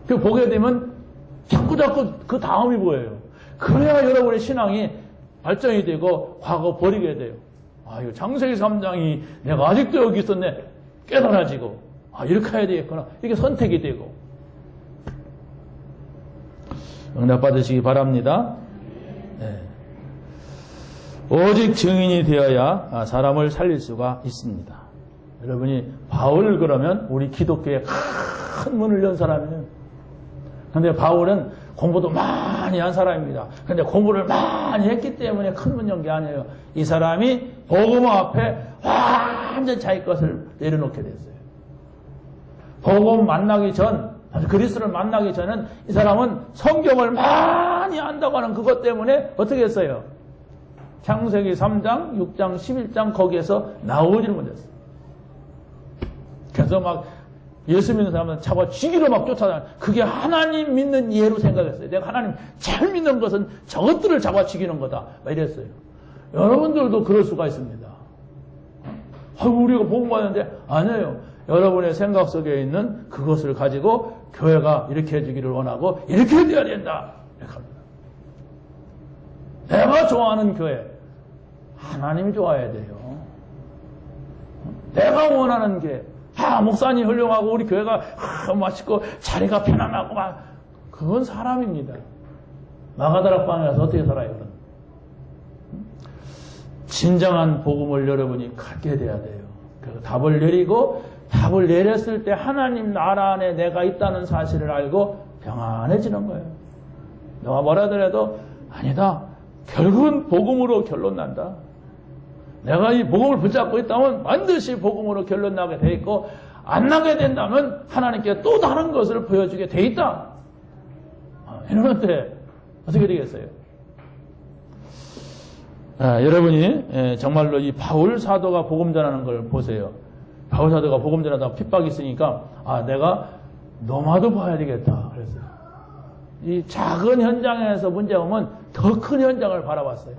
그 보게 되면 자꾸 그 다음이 보여요. 그래야 여러분의 신앙이 발전이 되고 과거 버리게 돼요. 아, 이거 창세기 3장이 내가 아직도 여기 있었네. 깨달아지고 아, 이렇게 해야 되겠구나. 이게 선택이 되고. 응답 받으시기 바랍니다. 네. 오직 증인이 되어야 사람을 살릴 수가 있습니다. 여러분이 바울 그러면 우리 기독교에 큰 문을 연 사람이에요. 그런데 바울은 공부도 많이 한 사람입니다. 그런데 공부를 많이 했기 때문에 큰 문 연 게 아니에요. 이 사람이 복음 앞에 완전 자기 것을 내려놓게 됐어요. 복음 만나기 전, 그리스도를 만나기 전은 이 사람은 성경을 많이 안다고 하는 그것 때문에 어떻게 했어요? 창세기 3장, 6장, 11장 거기에서 나오지를 못했어요. 그래서 막 예수 믿는 사람은 잡아 죽이러 막 쫓아다녀요. 그게 하나님 믿는 예로 생각했어요. 내가 하나님 잘 믿는 것은 저것들을 잡아 죽이는 거다. 막 이랬어요. 여러분들도 그럴 수가 있습니다. 우리가 복음 받는데 아니에요. 여러분의 생각 속에 있는 그것을 가지고 교회가 이렇게 해주기를 원하고 이렇게 돼야 된다. 이렇게 합니다. 내가 좋아하는 교회, 하나님이 좋아해야 돼요. 내가 원하는 게, 목사님 훌륭하고 우리 교회가 맛있고 자리가 편안하고 막, 그건 사람입니다. 마가다락방에 가서 어떻게 살아요? 그럼? 진정한 복음을 여러분이 갖게 돼야 돼요. 그래서 답을 내리고 답을 내렸을 때 하나님 나라 안에 내가 있다는 사실을 알고 평안해지는 거예요. 너가 뭐라 하더라도 아니다. 결국은 복음으로 결론 난다. 내가 이 복음을 붙잡고 있다면 반드시 복음으로 결론 나게 돼 있고 안 나게 된다면 하나님께 또 다른 것을 보여주게 돼 있다. 이러는데 어떻게 되겠어요? 여러분이 정말로 이 바울 사도가 복음 전하는 걸 보세요. 바울 사도가 복음 전하다가 핍박이 있으니까 내가 노마도 봐야 되겠다 그랬어요. 이 작은 현장에서 문제가 오면 더 큰 현장을 바라봤어요.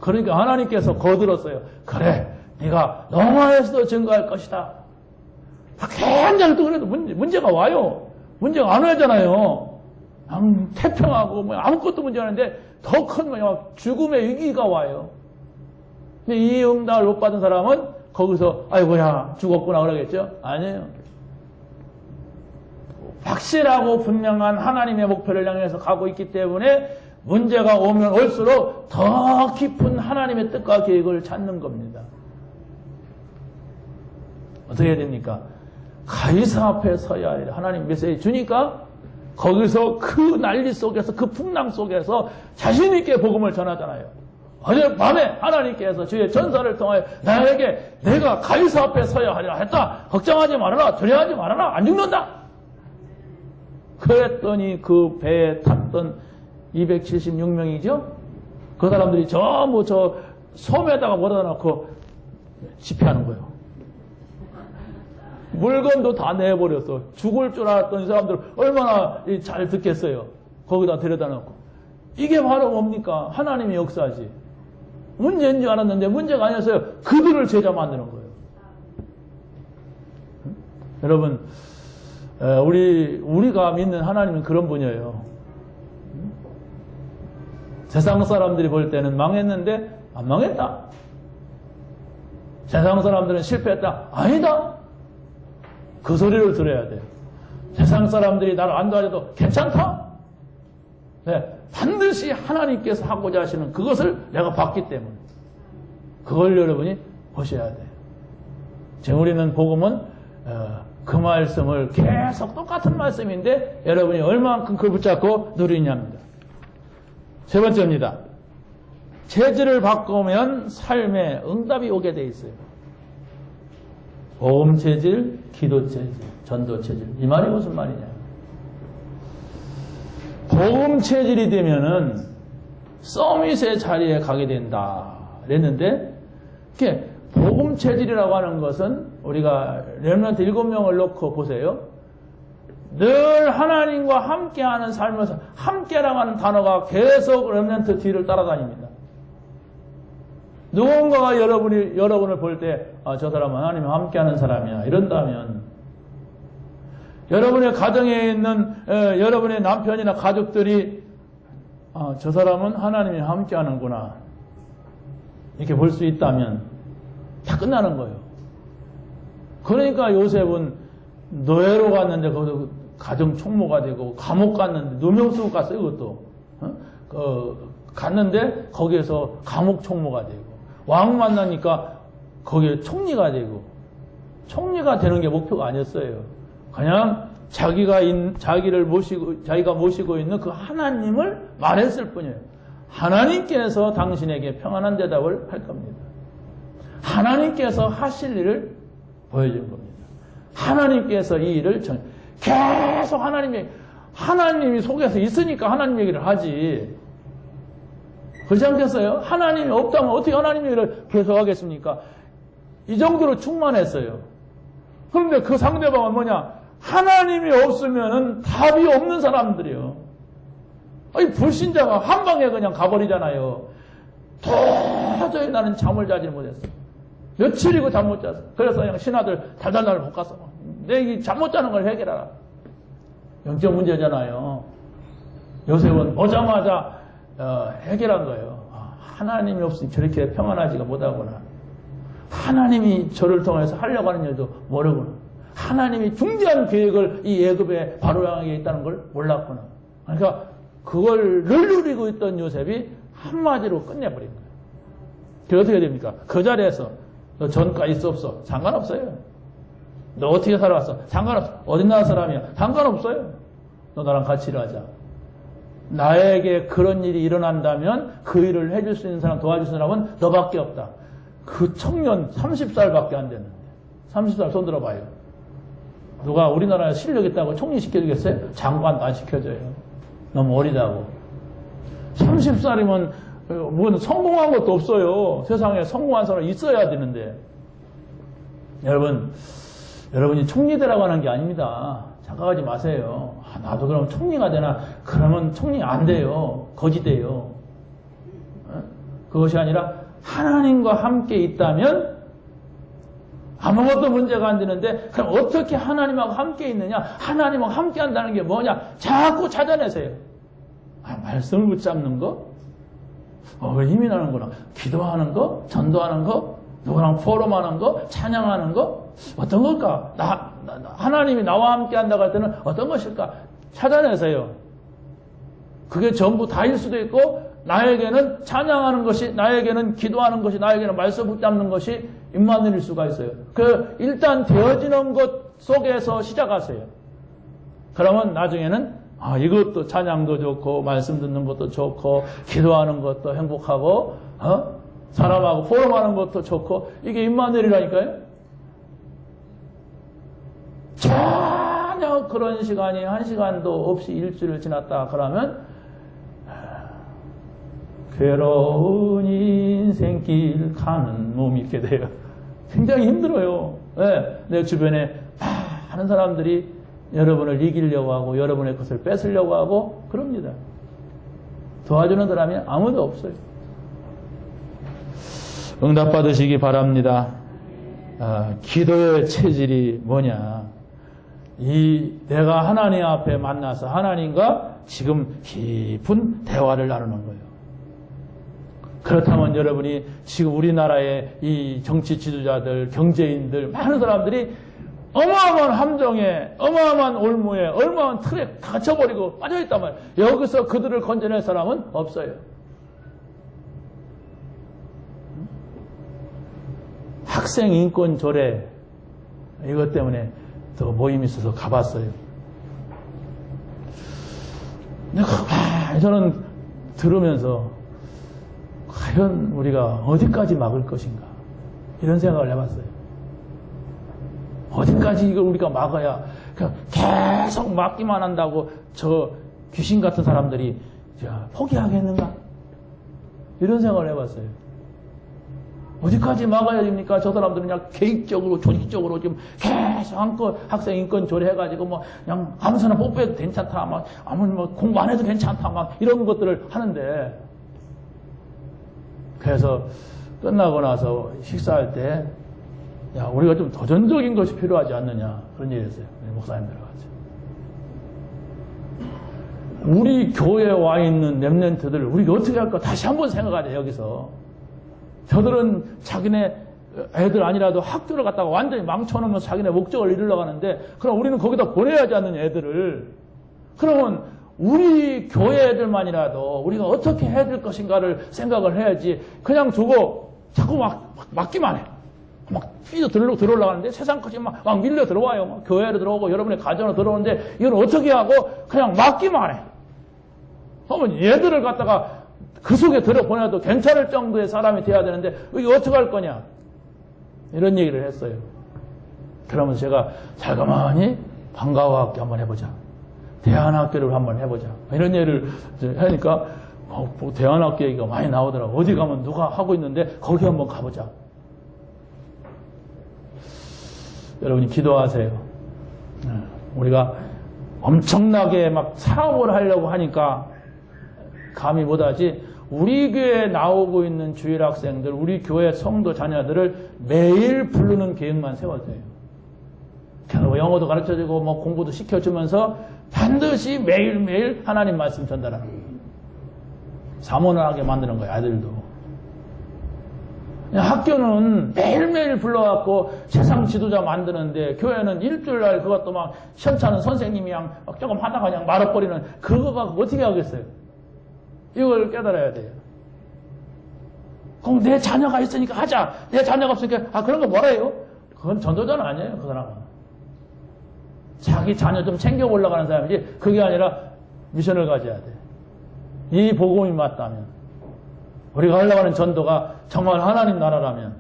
그러니까 하나님께서 거들었어요. 그래, 네가 농화에서도 증거할 것이다. 굉장히 또 그래도 문제가 와요. 문제가 안 오잖아요. 태평하고 뭐 아무것도 문제가 없는데 더 큰 죽음의 위기가 와요. 근데 이 응답을 못 받은 사람은 거기서 아이고야 죽었구나 그러겠죠? 아니에요. 확실하고 분명한 하나님의 목표를 향해서 가고 있기 때문에 문제가 오면 올수록 더 깊은 하나님의 뜻과 계획을 찾는 겁니다. 어떻게 해야 됩니까? 가이사 앞에 서야 해요. 하나님 메시지 주니까 거기서 그 난리 속에서 그 풍랑 속에서 자신 있게 복음을 전하잖아요. 어제 밤에 하나님께서 주의 전사를 통하여 나에게 내가 가이사 앞에 서야 하리라 했다. 걱정하지 말아라. 두려워하지 말아라. 안 죽는다. 그랬더니 그 배에 탔던 276명이죠? 그 사람들이 전부 저 섬에다가 몰아다 놓고 집회하는 거예요. 물건도 다 내버렸어. 죽을 줄 알았던 이 사람들 얼마나 잘 듣겠어요. 거기다 데려다 놓고. 이게 바로 뭡니까? 하나님의 역사지. 문제인 줄 알았는데 문제가 아니었어요. 그들을 제자 만드는 거예요. 여러분, 우리가 믿는 하나님은 그런 분이에요. 세상 사람들이 볼 때는 망했는데 안 망했다. 세상 사람들은 실패했다. 아니다. 그 소리를 들어야 돼요. 세상 사람들이 나를 안 도와줘도 괜찮다. 네, 반드시 하나님께서 하고자 하시는 그것을 내가 봤기 때문에 그걸 여러분이 보셔야 돼요. 지금 우리는 복음은 그 말씀을 계속 똑같은 말씀인데 여러분이 얼마만큼 그걸 붙잡고 누리냐입니다. 세 번째입니다. 체질을 바꾸면 삶에 응답이 오게 돼 있어요. 복음 체질, 기도 체질, 전도 체질. 이 말이 무슨 말이냐? 복음 체질이 되면은 서밋의 자리에 가게 된다. 그랬는데, 이렇게 복음 체질이라고 하는 것은 우리가 렘넌트 7명을 놓고 보세요. 늘 하나님과 함께하는 삶에서 함께라고 하는 단어가 계속 렘넌트 뒤를 따라다닙니다. 누군가가 여러분을 볼 때, 저 사람은 하나님과 함께하는 사람이야. 이런다면, 여러분의 가정에 있는, 여러분의 남편이나 가족들이, 저 사람은 하나님이 함께하는구나. 이렇게 볼 수 있다면, 다 끝나는 거예요. 그러니까 요셉은 노예로 갔는데, 거기서 가정 총무가 되고, 감옥 갔는데, 누명쓰고 갔어요, 그것도. 갔는데, 거기에서 감옥 총무가 되고, 왕 만나니까 거기에 총리가 되고, 총리가 되는 게 목표가 아니었어요. 그냥 자기가 모시고 있는 그 하나님을 말했을 뿐이에요. 하나님께서 당신에게 평안한 대답을 할 겁니다. 하나님께서 하실 일을 보여준 겁니다. 하나님께서 이 일을 계속 하나님이 속에서 있으니까 하나님 얘기를 하지. 그렇지 않겠어요? 하나님이 없다면 어떻게 하나님 얘기를 계속 하겠습니까? 이 정도로 충만했어요. 그런데 그 상대방은 뭐냐? 하나님이 없으면은 답이 없는 사람들이요. 이 불신자가 한 방에 그냥 가버리잖아요. 도저히 나는 잠을 자지 못했어. 며칠이고 잠 못 잤어. 그래서 그냥 신하들 달달달 못 갔어. 내 이 잠 못 자는 걸 해결하라. 영적 문제잖아요. 요셉은 오자마자 해결한 거예요. 하나님이 없으니 저렇게 평안하지가 못하구나. 하나님이 저를 통해서 하려고 하는 일도 모르구나. 하나님이 중대한 계획을 이 애굽의 바로 향하게 있다는 걸 몰랐구나. 그러니까 그걸 늘 누리고 있던 요셉이 한마디로 끝내버린 거예요. 그게 어떻게 됩니까? 그 자리에서 너 전과 있어 없어? 상관없어요. 너 어떻게 살아왔어? 상관없어. 어디 나라 사람이야? 상관없어요. 너 나랑 같이 일하자. 나에게 그런 일이 일어난다면 그 일을 해줄 수 있는 사람, 도와줄 수 있는 사람은 너밖에 없다. 그 청년 30살밖에 안 됐는데 30살 손 들어봐요. 누가 우리나라에 실력 있다고 총리 시켜주겠어요? 장관도 안 시켜줘요. 너무 어리다고. 30살이면 뭐 성공한 것도 없어요. 세상에 성공한 사람이 있어야 되는데. 여러분이 총리되라고 하는 게 아닙니다. 착각하지 마세요. 나도 그럼 총리가 되나? 그러면 총리 안 돼요. 거지 돼요. 그것이 아니라 하나님과 함께 있다면 아무것도 문제가 안 되는데, 그럼 어떻게 하나님하고 함께 있느냐? 하나님하고 함께 한다는 게 뭐냐? 자꾸 찾아내세요. 말씀을 붙잡는 거? 힘이 나는 거랑 기도하는 거? 전도하는 거? 누구랑 포럼하는 거? 찬양하는 거? 어떤 걸까? 하나님이 나와 함께 한다고 할 때는 어떤 것일까? 찾아내세요. 그게 전부 다일 수도 있고, 나에게는 찬양하는 것이, 나에게는 기도하는 것이, 나에게는 말씀 붙잡는 것이 임마누엘일 수가 있어요. 일단 되어지는 것 속에서 시작하세요. 그러면 나중에는 이것도 찬양도 좋고, 말씀 듣는 것도 좋고, 기도하는 것도 행복하고, 사람하고 포럼하는 것도 좋고, 이게 임마누엘이라니까요. 전혀 그런 시간이 한 시간도 없이 일주일을 지났다 그러면 괴로운 인생길 가는 몸이 있게 돼요. 굉장히 힘들어요. 네, 내 주변에 많은 사람들이 여러분을 이기려고 하고 여러분의 것을 뺏으려고 하고 그럽니다. 도와주는 사람이 아무도 없어요. 응답받으시기 바랍니다. 기도의 체질이 뭐냐? 내가 하나님 앞에 만나서 하나님과 지금 깊은 대화를 나누는 거예요. 그렇다면 여러분이 지금 우리나라의 이 정치 지도자들, 경제인들, 많은 사람들이 어마어마한 함정에, 어마어마한 올무에, 어마어마한 틀에 갇혀버리고 빠져있단 말이에요. 여기서 그들을 건져낼 사람은 없어요. 학생 인권 조례, 이것 때문에 또 모임이 있어서 가봤어요. 저는 들으면서 과연 우리가 어디까지 막을 것인가 이런 생각을 해봤어요. 어디까지 이걸 우리가 막아야, 그냥 계속 막기만 한다고 저 귀신 같은 사람들이 포기하겠는가 이런 생각을 해봤어요. 어디까지 막아야 됩니까? 저 사람들은 그냥 개입적으로, 조직적으로 지금 계속 학생 인권 조례해가지고 그냥 아무서나 뽀뽀해도 괜찮다, 아무 공부 안 해도 괜찮다, 이런 것들을 하는데, 그래서 끝나고 나서 식사할 때, 우리가 좀 도전적인 것이 필요하지 않느냐, 그런 얘기를 했어요. 목사님들 같이. 우리 교회에 와 있는 렘넌트들, 우리가 어떻게 할까? 다시 한번 생각하자, 여기서. 저들은 자기네 애들 아니라도 학교를 갔다가 완전히 망쳐놓으면서 자기네 목적을 이루려고 하는데, 그럼 우리는 거기다 보내야지 않느냐, 애들을. 그러면 우리 교회 애들만이라도 우리가 어떻게 해야 될 것인가를 생각을 해야지, 그냥 두고 자꾸 막기만 해. 삐져 들어오려고 하는데 세상 것이 막 밀려 들어와요. 교회로 들어오고 여러분의 가정으로 들어오는데 이건 어떻게 하고 그냥 막기만 해. 그러면 얘들을 갖다가 그 속에 들어보내도 괜찮을 정도의 사람이 돼야 되는데 이게 어떻게 할 거냐, 이런 얘기를 했어요. 그러면서 제가 자그마니 방과후학교 한번 해보자, 대안학교를 한번 해보자, 이런 얘기를 하니까 대안학교 얘기가 많이 나오더라고. 어디 가면 누가 하고 있는데 거기 한번 가보자. 여러분이 기도하세요. 우리가 엄청나게 막 사업을 하려고 하니까 감히 못하지, 우리 교회에 나오고 있는 주일 학생들, 우리 교회 성도 자녀들을 매일 부르는 계획만 세워줘요. 영어도 가르쳐주고 공부도 시켜주면서 반드시 매일매일 하나님 말씀 전달하는 거예요. 사모를 하게 만드는 거예요, 아들도. 학교는 매일매일 불러갖고 세상 지도자 만드는데, 교회는 일주일날 그것도 막 시원찮은 선생님이 막 조금 하다가 그냥 말아버리는, 그거가 어떻게 하겠어요? 이걸 깨달아야 돼요. 그럼 내 자녀가 있으니까 하자. 내 자녀가 없으니까, 그런 거 뭐라 해요? 그건 전도자는 아니에요, 그 사람은. 자기 자녀 좀 챙겨 올라가는 사람이지, 그게 아니라 미션을 가져야 돼. 이 복음이 맞다면, 우리가 하려고 하는 전도가 정말 하나님 나라라면,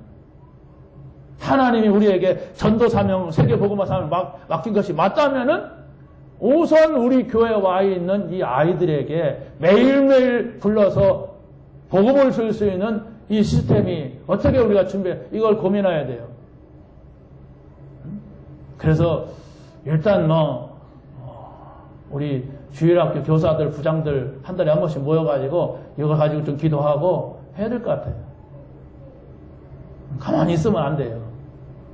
하나님이 우리에게 전도 사명, 세계 복음화 사명을 맡긴 것이 맞다면은, 우선 우리 교회에 와 있는 이 아이들에게 매일매일 불러서 복음을 줄 수 있는 이 시스템이 어떻게 우리가 이걸 고민해야 돼요. 그래서 일단 우리 주일학교 교사들, 부장들 한 달에 한 번씩 모여가지고 이거 가지고 좀 기도하고 해야 될 것 같아요. 가만히 있으면 안 돼요.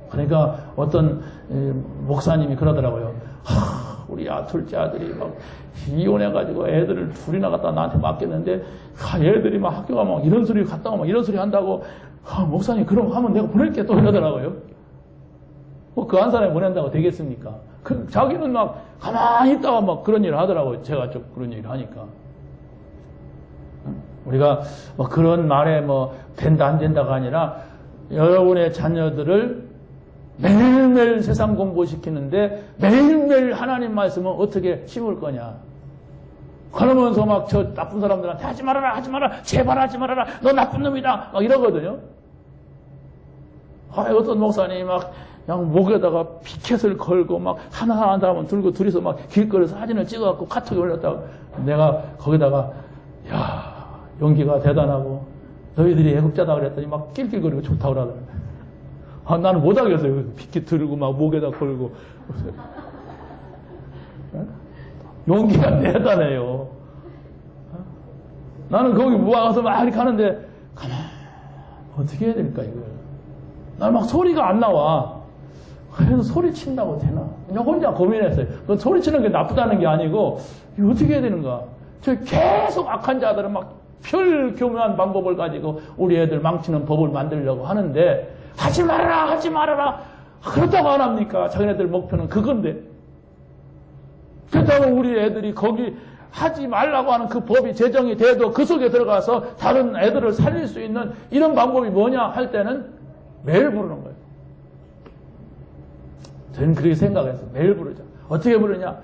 그러니까 어떤 목사님이 그러더라고요. 우리 둘째 아들이 막 이혼해가지고 애들을 둘이나 갖다 나한테 맡겼는데 애들이 막 학교 가면 막 이런 소리 갔다 오면 이런 소리 한다고 목사님 그럼 하면 내가 보낼게 또 이러더라고요. 뭐 그 한 사람이 보낸다고 되겠습니까? 자기는 막 가만히 있다가 막 그런 일을 하더라고요. 제가 좀 그런 일을 하니까. 우리가 뭐 그런 말에 뭐 된다 안 된다가 아니라 여러분의 자녀들을 매일매일 세상 공부시키는데 매일매일 하나님 말씀은 어떻게 심을 거냐. 그러면서 막 저 나쁜 사람들한테 하지 말아라 하지 마라 제발 하지 말아라 너 나쁜 놈이다 막 이러거든요. 어떤 목사님이 막 그냥 목에다가 피켓을 걸고 막 하나 한 사람은 들고 둘이서 막 길거리에서 사진을 찍어갖고 카톡에 올렸다고 내가 거기다가 야 용기가 대단하고 너희들이 애국자다 그랬더니 막 낄낄거리고 좋다고 그러더라고요. 나는 못하겠어요. 피켓 들고 막 목에다 걸고 용기가 대단해요. 나는 거기 모아가서 막 이렇게 하는데 가만 어떻게 해야 될까 이걸. 나는 막 소리가 안 나와. 그래서 소리친다고 되나? 그냥 혼자 고민했어요. 그건 소리치는 게 나쁘다는 게 아니고 이거 어떻게 해야 되는가? 저 계속 악한 자들은 막 별교묘한 방법을 가지고 우리 애들 망치는 법을 만들려고 하는데 하지 말아라 하지 말아라 그렇다고 안 합니까? 자기네들 목표는 그건데 그렇다고 우리 애들이 거기 하지 말라고 하는 그 법이 제정이 돼도 그 속에 들어가서 다른 애들을 살릴 수 있는 이런 방법이 뭐냐 할 때는 매일 부르는 거예요. 저는 그렇게 생각했어요. 매일 부르자. 어떻게 부르냐?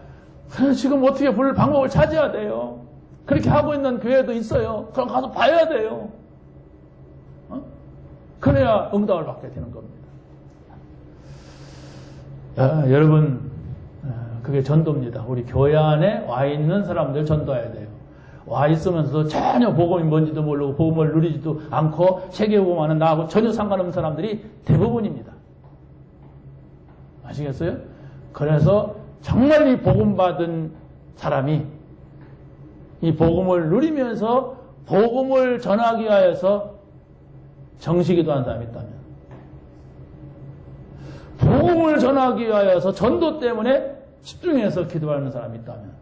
지금 어떻게 부를 방법을 찾아야 돼요. 그렇게 하고 있는 교회도 있어요. 그럼 가서 봐야 돼요. 그래야 응답을 받게 되는 겁니다. 여러분 그게 전도입니다. 우리 교회 안에 와 있는 사람들 전도해야 돼요. 와 있으면서도 전혀 복음이 뭔지도 모르고 복음을 누리지도 않고 세계복음하는 나하고 전혀 상관없는 사람들이 대부분입니다. 아시겠어요? 그래서 정말 이 복음 받은 사람이 이 복음을 누리면서 복음을 전하기 위하여서 정시기도 한 사람이 있다면 복음을 전하기 위하여서 전도 때문에 집중해서 기도하는 사람이 있다면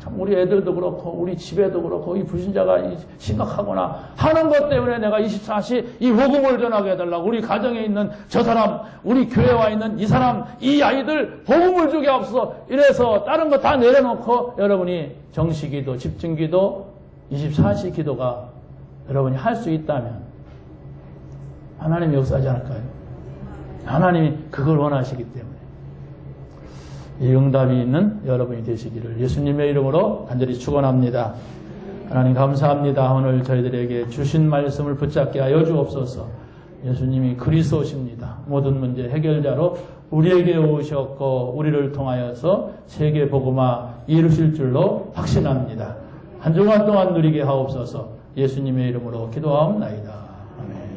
참 우리 애들도 그렇고 우리 집에도 그렇고 이 불신자가 심각하구나 하는 것 때문에 내가 24시 이 복음을 전하게 해달라고 우리 가정에 있는 저 사람 우리 교회와 있는 이 사람 이 아이들 복음을 주게 없어 이래서 다른 거 다 내려놓고 여러분이 정시기도 집중기도 24시 기도가 여러분이 할 수 있다면 하나님이 역사하지 않을까요? 하나님이 그걸 원하시기 때문에 이 응답이 있는 여러분이 되시기를 예수님의 이름으로 간절히 축원합니다. 하나님 감사합니다. 오늘 저희들에게 주신 말씀을 붙잡게 하여 주옵소서. 예수님이 그리스도십니다. 모든 문제 해결자로 우리에게 오셨고 우리를 통하여서 세계 복음화 이루실 줄로 확신합니다. 한 주간 동안 누리게 하옵소서. 예수님의 이름으로 기도하옵나이다. 아멘.